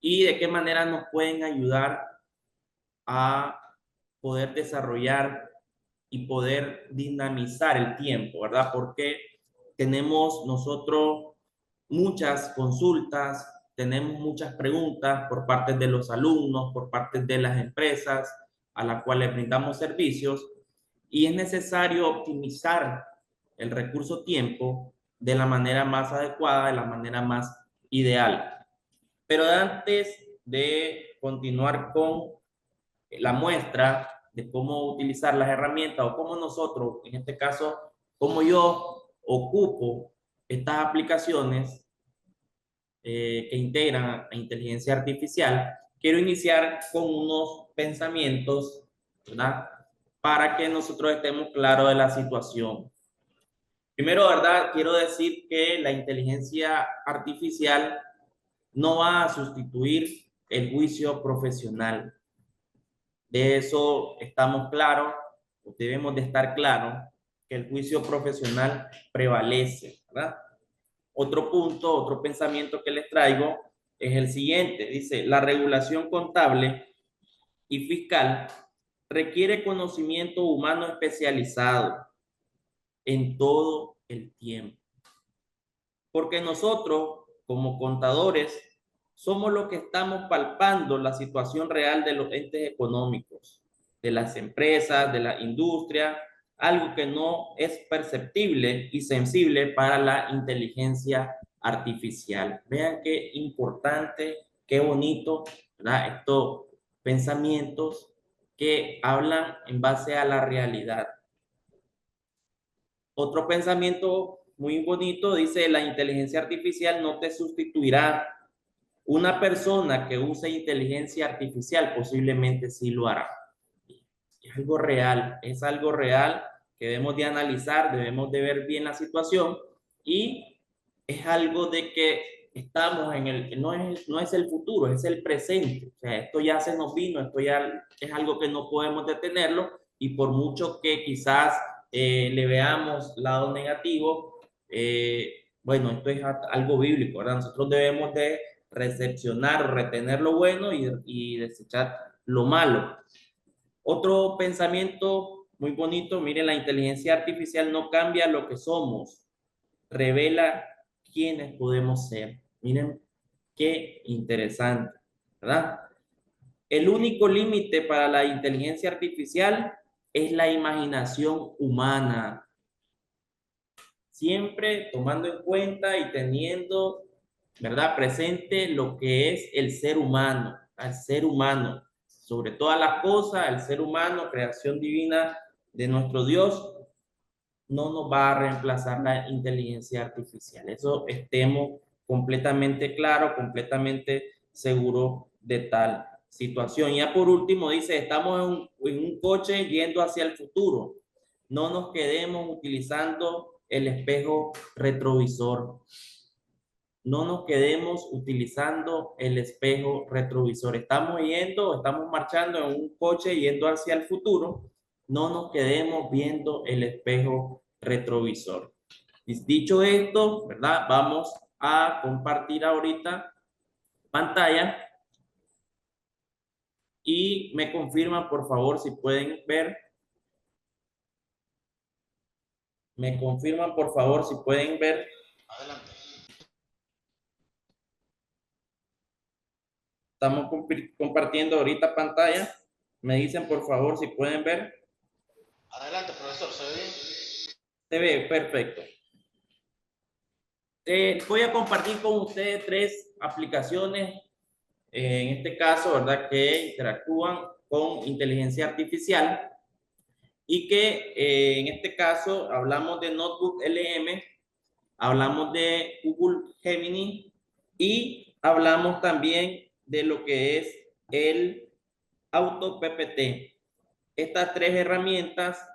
S3: y de qué manera nos pueden ayudar a poder desarrollar y poder dinamizar el tiempo, ¿verdad? Porque tenemos nosotros muchas consultas, tenemos muchas preguntas por parte de los alumnos, por parte de las empresas a las cuales brindamos servicios, y es necesario optimizar el recurso tiempo de la manera más adecuada, de la manera más ideal. Pero antes de continuar con la muestra de cómo utilizar las herramientas o cómo nosotros, en este caso, cómo yo ocupo estas aplicaciones que integran a inteligencia artificial, quiero iniciar con unos pensamientos, ¿verdad?, para que nosotros estemos claros de la situación. Primero, ¿verdad?, quiero decir que la inteligencia artificial no va a sustituir el juicio profesional. De eso estamos claros, debemos de estar claros, que el juicio profesional prevalece. ¿verdad? Otro punto, otro pensamiento que les traigo es el siguiente. Dice, la regulación contable y fiscal requiere conocimiento humano especializado en todo el tiempo. Porque nosotros, como contadores, somos los que estamos palpando la situación real de los entes económicos, de las empresas, de la industria, algo que no es perceptible y sensible para la inteligencia artificial. Vean qué importante, qué bonito, ¿verdad? Estos pensamientos que hablan en base a la realidad. Otro pensamiento muy bonito dice, la inteligencia artificial no te sustituirá. Una persona que use inteligencia artificial posiblemente sí lo hará. Es algo real que debemos de analizar, debemos de ver bien la situación y es algo de que estamos en el, no es el futuro, es el presente. O sea, esto ya se nos vino, esto ya es algo que no podemos detenerlo y por mucho que quizás le veamos lado negativo, bueno, esto es algo bíblico, ¿verdad? Nosotros debemos de recepcionar, retener lo bueno y desechar lo malo. Otro pensamiento muy bonito, miren, la inteligencia artificial no cambia lo que somos, revela quiénes podemos ser. Miren, qué interesante, ¿verdad? El único límite para la inteligencia artificial es la imaginación humana. Siempre tomando en cuenta y teniendo, ¿verdad?, presente lo que es el ser humano, al ser humano. Sobre todas las cosas, el ser humano, creación divina de nuestro Dios, no nos va a reemplazar la inteligencia artificial. Eso estemos completamente claros, completamente seguros de tal situación. Ya por último dice, estamos en un coche yendo hacia el futuro. No nos quedemos utilizando el espejo retrovisor. No nos quedemos utilizando el espejo retrovisor. Estamos marchando en un coche yendo hacia el futuro. No nos quedemos viendo el espejo retrovisor. Dicho esto, ¿verdad? Vamos a compartir ahorita pantalla y me confirman, por favor, si pueden ver. Me confirman, por favor, si pueden ver.
S2: Adelante.
S3: Estamos compartiendo ahorita pantalla. Me dicen, por favor, si pueden ver.
S2: Adelante, profesor, ¿se ve bien?
S3: Se ve perfecto. Voy a compartir con ustedes 3 aplicaciones, en este caso, ¿verdad?, que interactúan con inteligencia artificial y que en este caso hablamos de Notebook LM, hablamos de Google Gemini y hablamos también de lo que es el Auto PPT. Estas 3 herramientas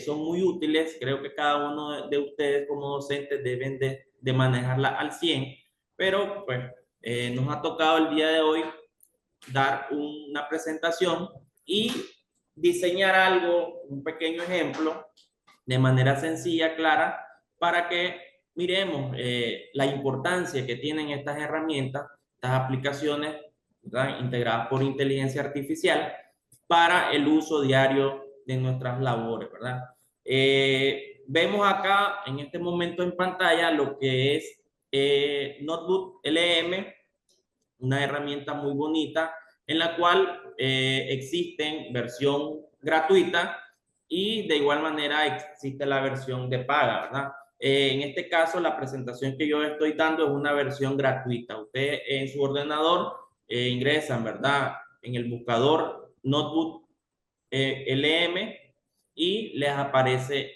S3: son muy útiles. Creo que cada uno de ustedes como docentes deben de manejarla al 100, pero pues nos ha tocado el día de hoy dar una presentación y diseñar algo, un pequeño ejemplo, de manera sencilla, clara, para que miremos la importancia que tienen estas herramientas, estas aplicaciones, ¿verdad?, integradas por inteligencia artificial para el uso diario de nuestras labores, ¿verdad? Vemos acá en este momento en pantalla lo que es Notebook LM, una herramienta muy bonita en la cual existen versión gratuita y de igual manera existe la versión de paga, ¿verdad? En este caso, la presentación que yo estoy dando es una versión gratuita. Ustedes en su ordenador ingresan, ¿verdad?, en el buscador Notebook LM y les aparece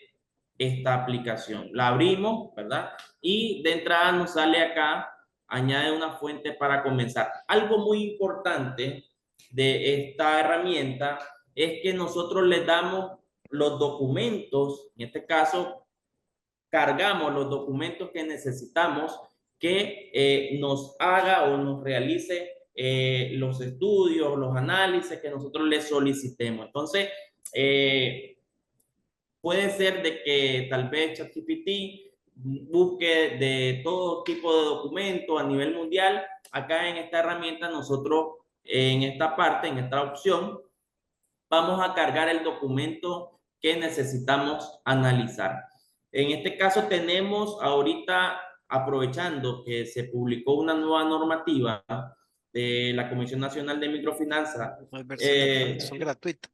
S3: esta aplicación. La abrimos, ¿verdad? Y de entrada nos sale acá, añade una fuente para comenzar. Algo muy importante de esta herramienta es que nosotros les damos los documentos, en este caso, cargamos los documentos que necesitamos que nos haga o nos realice los estudios, los análisis que nosotros les solicitemos. Entonces, puede ser de que tal vez ChatGPT busque de todo tipo de documentos a nivel mundial. Acá en esta herramienta nosotros, en esta parte, en esta opción, vamos a cargar el documento que necesitamos analizar. En este caso tenemos ahorita, aprovechando que se publicó una nueva normativa de la Comisión Nacional de Microfinanzas.
S1: No hay versión de paga, son gratuitas.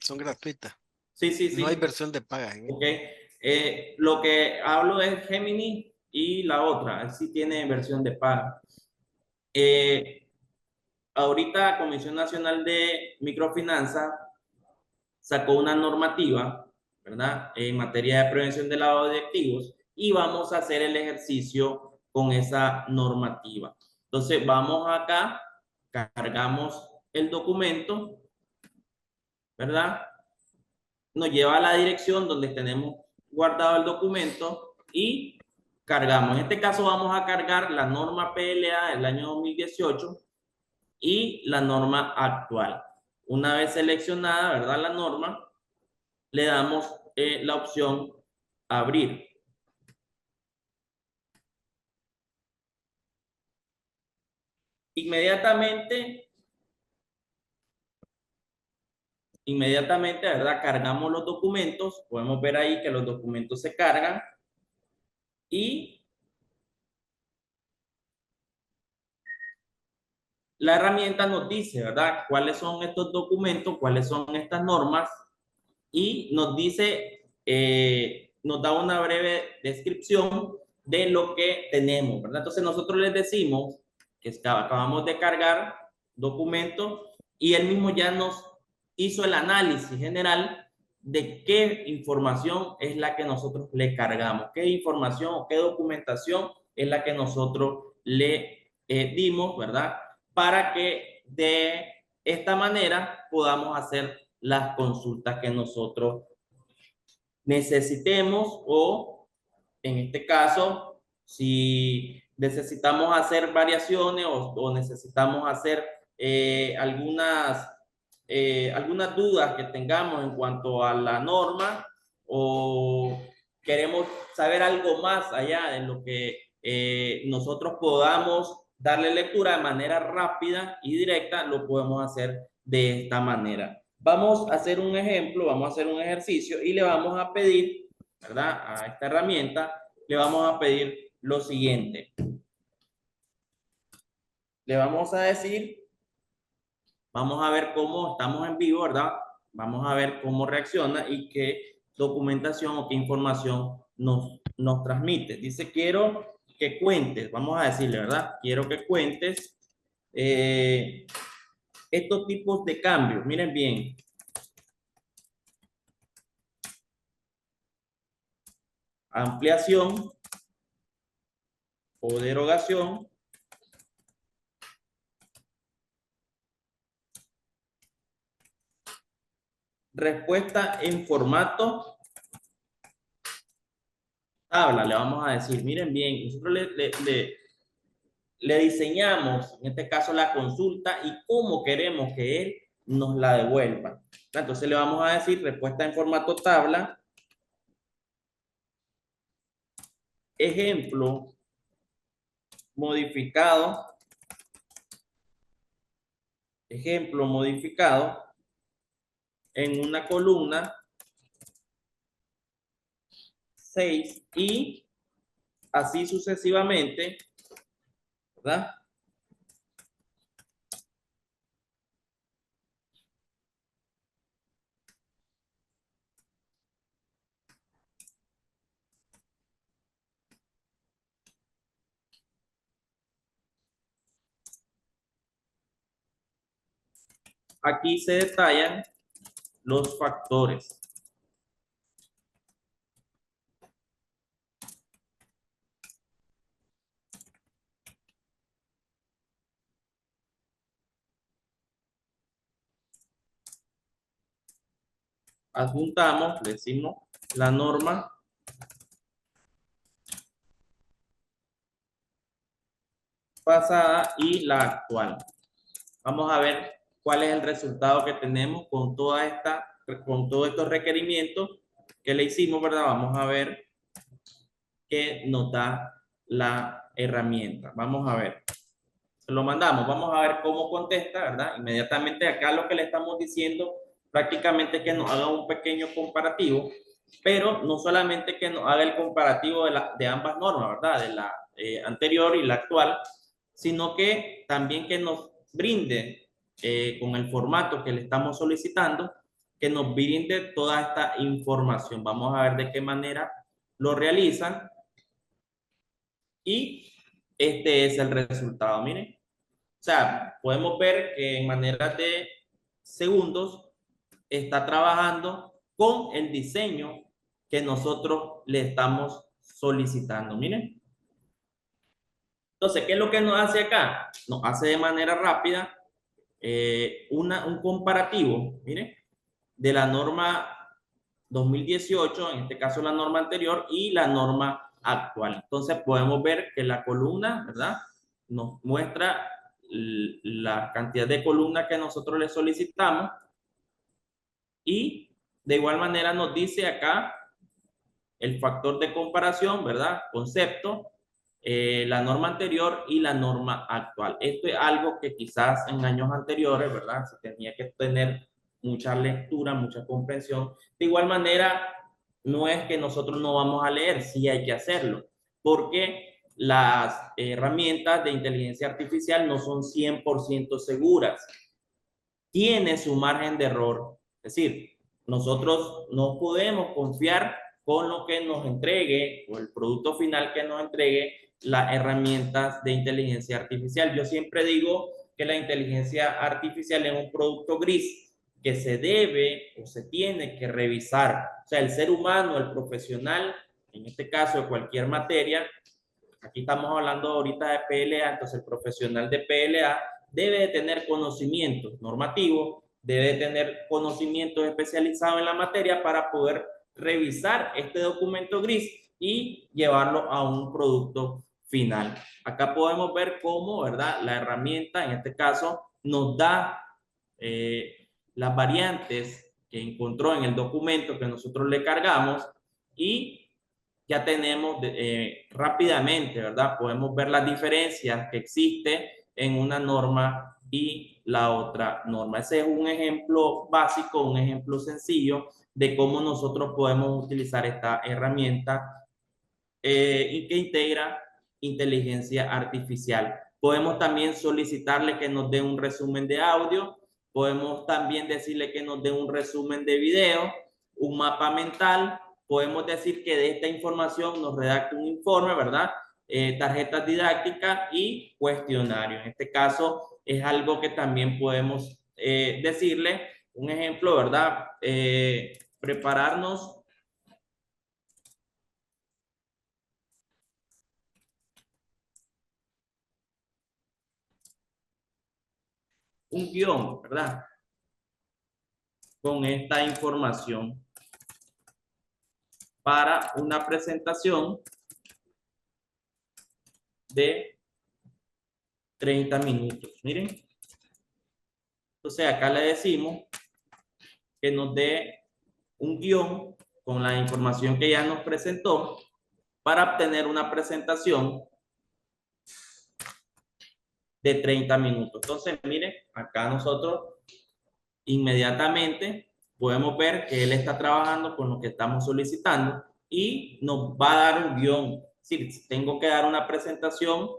S1: Son gratuitas.
S3: Sí, sí, sí.
S1: No hay versión de paga.
S3: Ok. Lo que hablo es Gemini y la otra, sí tiene versión de paga. Ahorita la Comisión Nacional de Microfinanzas sacó una normativa, ¿verdad? En materia de prevención del lavado de activos y vamos a hacer el ejercicio con esa normativa. Entonces vamos acá, cargamos el documento, ¿verdad? Nos lleva a la dirección donde tenemos guardado el documento y cargamos. En este caso vamos a cargar la norma PLA del año 2018 y la norma actual. Una vez seleccionada, ¿verdad? La norma, le damos la opción abrir. Inmediatamente, ¿verdad? Cargamos los documentos. Podemos ver ahí que los documentos se cargan y la herramienta nos dice, ¿verdad? Cuáles son estos documentos, cuáles son estas normas y nos dice, nos da una breve descripción de lo que tenemos, ¿verdad? Entonces nosotros les decimos que acabamos de cargar documentos y él mismo ya nos hizo el análisis general de qué información es la que nosotros le cargamos, qué información o qué documentación es la que nosotros le dimos, ¿verdad? Para que de esta manera podamos hacer las consultas que nosotros necesitemos o, en este caso, si necesitamos hacer variaciones o necesitamos hacer algunas dudas que tengamos en cuanto a la norma o queremos saber algo más allá de lo que nosotros podamos darle lectura de manera rápida y directa, lo podemos hacer de esta manera. Vamos a hacer un ejemplo, vamos a hacer un ejercicio y le vamos a pedir, ¿verdad? A esta herramienta, le vamos a pedir lo siguiente. Le vamos a decir, vamos a ver cómo estamos en vivo, ¿verdad? Vamos a ver cómo reacciona y qué documentación o qué información nos transmite. Dice, quiero que cuentes, vamos a decirle, ¿verdad? Quiero que cuentes estos tipos de cambios. Miren bien. Ampliación o derogación. Respuesta en formato tabla, le vamos a decir, miren bien, nosotros le diseñamos, en este caso, la consulta y cómo queremos que él nos la devuelva. Entonces le vamos a decir respuesta en formato tabla, ejemplo modificado, en una columna 6 y así sucesivamente, ¿verdad? Aquí se detallan los factores. Adjuntamos, le decimos la norma pasada y la actual. Vamos a ver cuál es el resultado que tenemos con todos estos requerimientos que le hicimos, ¿verdad? Vamos a ver que nos da la herramienta. Vamos a ver. Se lo mandamos, vamos a ver cómo contesta, ¿verdad? Inmediatamente acá lo que le estamos diciendo prácticamente es que nos haga un pequeño comparativo, pero no solamente que nos haga el comparativo de ambas normas, ¿verdad? De la anterior y la actual, sino que también que nos brinde con el formato que le estamos solicitando, que nos brinde toda esta información. Vamos a ver de qué manera lo realizan y este es el resultado. Miren, o sea, podemos ver que en manera de segundos está trabajando con el diseño que nosotros le estamos solicitando. Miren. Entonces, ¿qué es lo que nos hace acá? Nos hace de manera rápida un comparativo, miren, de la norma 2018, en este caso la norma anterior, y la norma actual. Entonces, podemos ver que la columna, ¿verdad? Nos muestra la cantidad de columnas que nosotros le solicitamos y de igual manera nos dice acá el factor de comparación, ¿verdad? Concepto, la norma anterior y la norma actual. Esto es algo que quizás en años anteriores, ¿verdad? Se tenía que tener mucha lectura, mucha comprensión. De igual manera, no es que nosotros no vamos a leer, sí hay que hacerlo, porque las herramientas de inteligencia artificial no son 100% seguras. Tiene su margen de error. Es decir, nosotros no podemos confiar con lo que nos entregue o el producto final que nos entregue las herramientas de inteligencia artificial. Yo siempre digo que la inteligencia artificial es un producto gris que se debe o se tiene que revisar. O sea, el ser humano, el profesional, en este caso de cualquier materia, aquí estamos hablando ahorita de PLA, entonces el profesional de PLA debe de tener conocimientos normativos, debe de tener conocimientos especializados en la materia para poder revisar este documento gris y llevarlo a un producto final. Acá podemos ver cómo, ¿verdad? La herramienta, en este caso, nos da las variantes que encontró en el documento que nosotros le cargamos y ya tenemos rápidamente, ¿verdad? Podemos ver las diferencias que existen en una norma y la otra norma. Ese es un ejemplo básico, un ejemplo sencillo de cómo nosotros podemos utilizar esta herramienta y que integra inteligencia artificial. Podemos también solicitarle que nos dé un resumen de audio, podemos también decirle que nos dé un resumen de video, un mapa mental, podemos decir que de esta información nos redacte un informe, ¿verdad? Tarjetas didácticas y cuestionario. En este caso es algo que también podemos decirle, un ejemplo, ¿verdad? Prepararnos un guión, ¿verdad? Con esta información para una presentación de 30 minutos. Miren. Entonces acá le decimos que nos dé un guión con la información que ya nos presentó para obtener una presentación de 30 minutos. Entonces, miren, acá nosotros inmediatamente podemos ver que él está trabajando con lo que estamos solicitando y nos va a dar un guión. Si tengo que dar una presentación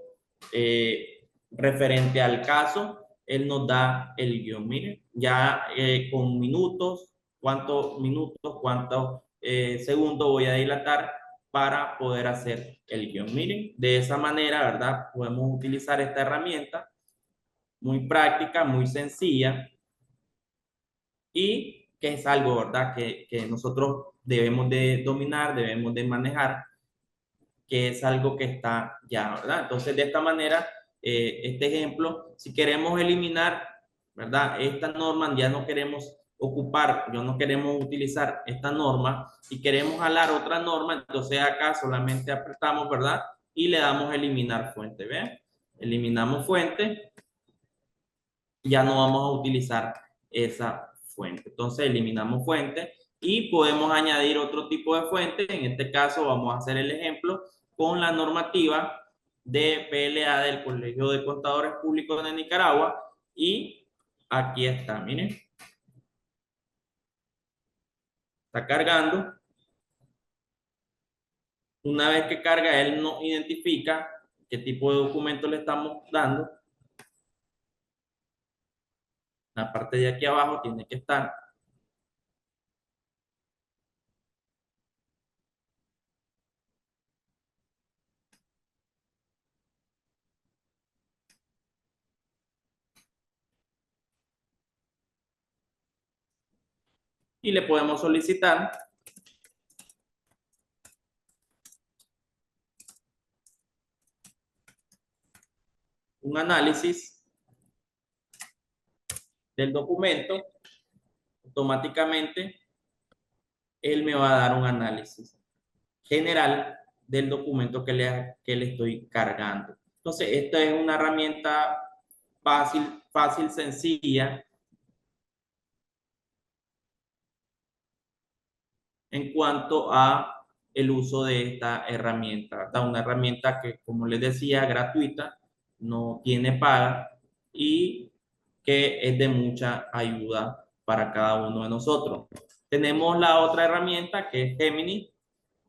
S3: referente al caso, él nos da el guión. Miren, ya con minutos, cuántos segundos voy a dilatar para poder hacer el guión. Miren, de esa manera, ¿verdad? Podemos utilizar esta herramienta muy práctica, muy sencilla y que es algo, ¿verdad? Que nosotros debemos de dominar, debemos de manejar, que es algo que está ya, ¿verdad? Entonces, de esta manera, este ejemplo, si queremos eliminar, ¿verdad? Esta norma, ya no queremos ocupar, yo no queremos utilizar esta norma y queremos jalar otra norma, entonces acá solamente apretamos, ¿verdad? Y le damos eliminar fuente, ¿ven? Eliminamos fuente, ya no vamos a utilizar esa fuente. Entonces eliminamos fuente y podemos añadir otro tipo de fuente. En este caso vamos a hacer el ejemplo con la normativa de PLA del Colegio de Contadores Públicos de Nicaragua, y aquí está, miren, está cargando. Una vez que carga, él nos identifica qué tipo de documento le estamos dando. La parte de aquí abajo tiene que estar. Y le podemos solicitar un análisis del documento. Automáticamente él me va a dar un análisis general del documento que le estoy cargando. Entonces, esta es una herramienta fácil, sencilla en cuanto a el uso de esta herramienta. Esta es una herramienta que, como les decía, gratuita, no tiene paga y que es de mucha ayuda para cada uno de nosotros. Tenemos la otra herramienta que es Gemini,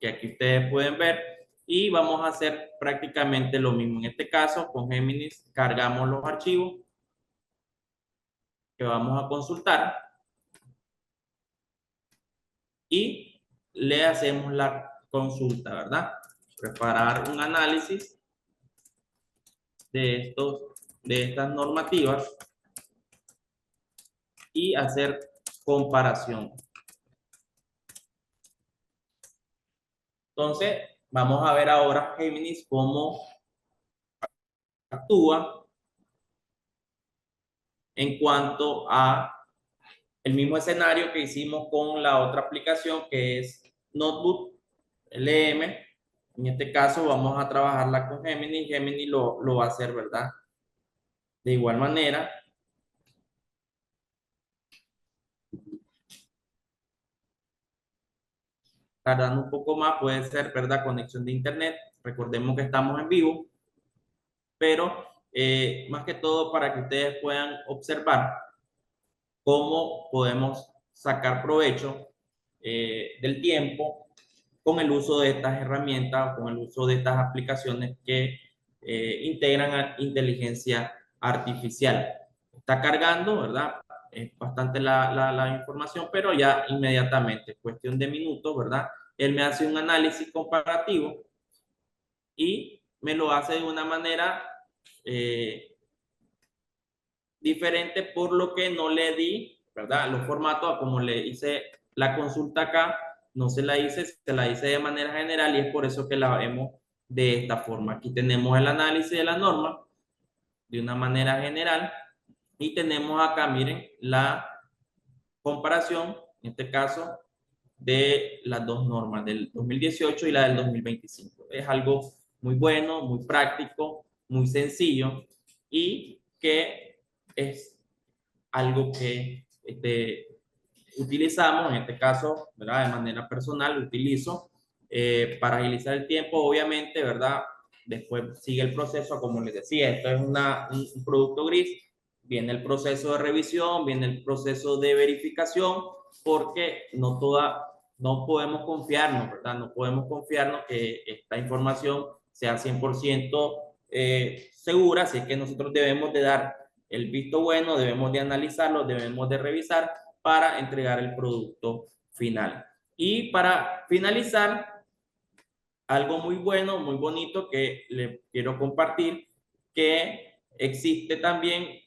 S3: que aquí ustedes pueden ver, y vamos a hacer prácticamente lo mismo. En este caso, con Gemini cargamos los archivos que vamos a consultar y le hacemos la consulta, ¿verdad? Preparar un análisis de estas normativas y hacer comparación. Entonces, vamos a ver ahora Géminis cómo actúa en cuanto a el mismo escenario que hicimos con la otra aplicación que es Notebook LM. En este caso vamos a trabajarla con Gemini. Gemini lo va a hacer, ¿verdad? De igual manera. Tardando un poco más, puede ser, ¿verdad? Conexión de internet. Recordemos que estamos en vivo, pero más que todo para que ustedes puedan observar cómo podemos sacar provecho del tiempo con el uso de estas herramientas o con el uso de estas aplicaciones que integran a inteligencia artificial. Está cargando, ¿verdad? Es bastante la información, pero ya inmediatamente, cuestión de minutos, ¿verdad? Él me hace un análisis comparativo y me lo hace de una manera diferente, por lo que no le di, ¿verdad? Los formatos, como le hice la consulta acá, no se la hice, se la hice de manera general y es por eso que la vemos de esta forma. Aquí tenemos el análisis de la norma de una manera general y tenemos acá, miren, la comparación, en este caso, de las dos normas, del 2018 y la del 2025. Es algo muy bueno, muy práctico, muy sencillo y que es algo que utilizamos, en este caso, ¿verdad? De manera personal, utilizo para agilizar el tiempo, obviamente, ¿verdad? Después sigue el proceso, como les decía, esto es un producto gris, viene el proceso de revisión, viene el proceso de verificación, porque no podemos confiarnos, ¿verdad? No podemos confiarnos que esta información sea 100% segura, así que nosotros debemos de dar el visto bueno, debemos de analizarlo, debemos de revisar para entregar el producto final. Y para finalizar, algo muy bueno, muy bonito que le quiero compartir, que existe también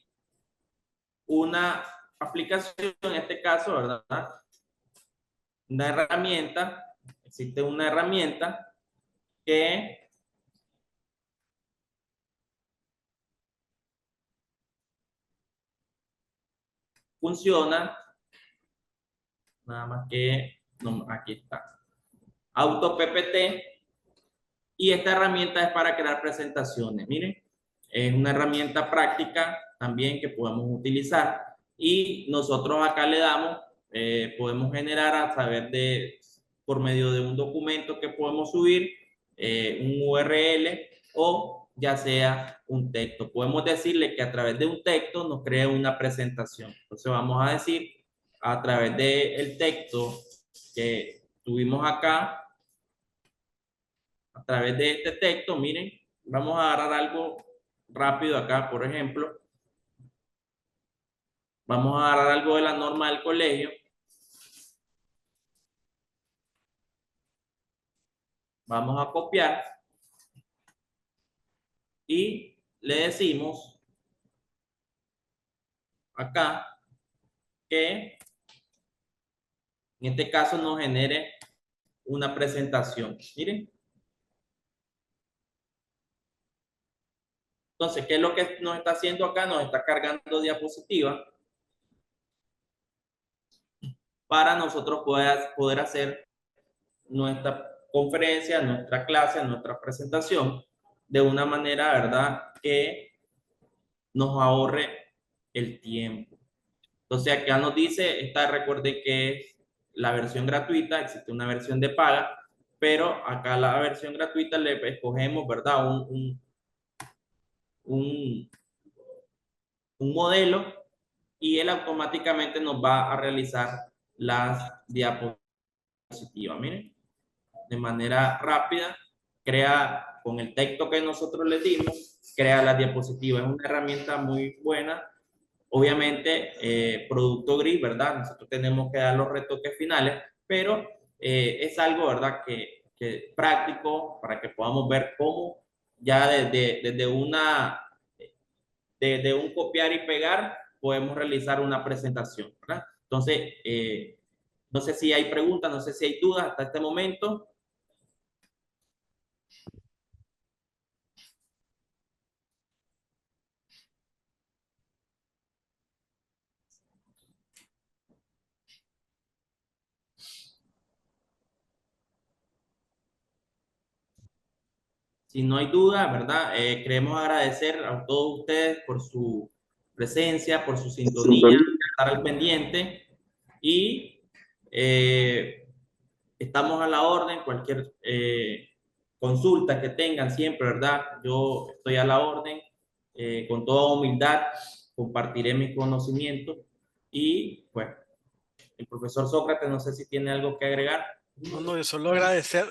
S3: una aplicación, en este caso, ¿verdad? Una herramienta, existe una herramienta que funciona, nada más que, no, aquí está, AutoPPT, y esta herramienta es para crear presentaciones. Miren, es una herramienta práctica también que podemos utilizar y nosotros acá le damos podemos generar a través de, por medio de un documento que podemos subir, un URL o ya sea un texto. Podemos decirle que a través de un texto nos cree una presentación. Entonces vamos a decir, a través del texto que tuvimos acá, a través de este texto, miren, vamos a agarrar algo rápido acá, por ejemplo, vamos a agarrar algo de la norma del colegio. Vamos a copiar y le decimos acá que en este caso nos genere una presentación. Miren. Entonces, ¿qué es lo que nos está haciendo acá? Nos está cargando diapositivas para nosotros poder hacer nuestra conferencia, nuestra clase, nuestra presentación de una manera, ¿verdad?, que nos ahorre el tiempo. Entonces, acá nos dice, recuerde que es la versión gratuita, existe una versión de paga, pero acá la versión gratuita le escogemos, ¿verdad?, un modelo y él automáticamente nos va a realizar las diapositivas. Miren, de manera rápida, crea con el texto que nosotros le dimos, crea las diapositivas. Es una herramienta muy buena. Obviamente, producto gris, ¿verdad? Nosotros tenemos que dar los retoques finales, pero es algo, ¿verdad?, que práctico para que podamos ver cómo ya desde un copiar y pegar podemos realizar una presentación, ¿verdad? Entonces, no sé si hay preguntas, no sé si hay dudas hasta este momento. Si no hay duda, ¿verdad? Queremos agradecer a todos ustedes por su presencia, por su sintonía, estar al pendiente y estamos a la orden. Cualquier consulta que tengan siempre, ¿verdad? Yo estoy a la orden. Con toda humildad compartiré mis conocimientos y, bueno, el profesor Sócrates, no sé si tiene algo que agregar.
S1: No, yo solo agradecer,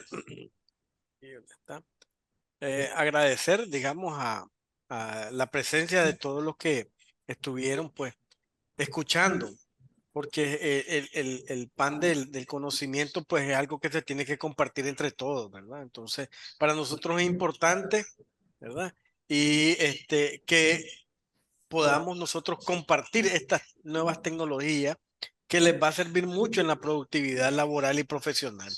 S1: agradecer, digamos, a la presencia de todos los que estuvieron, pues, escuchando, porque el pan del conocimiento, pues, es algo que se tiene que compartir entre todos, ¿verdad? Entonces, para nosotros es importante, ¿verdad? Y que podamos nosotros compartir estas nuevas tecnologías que les va a servir mucho en la productividad laboral y profesional.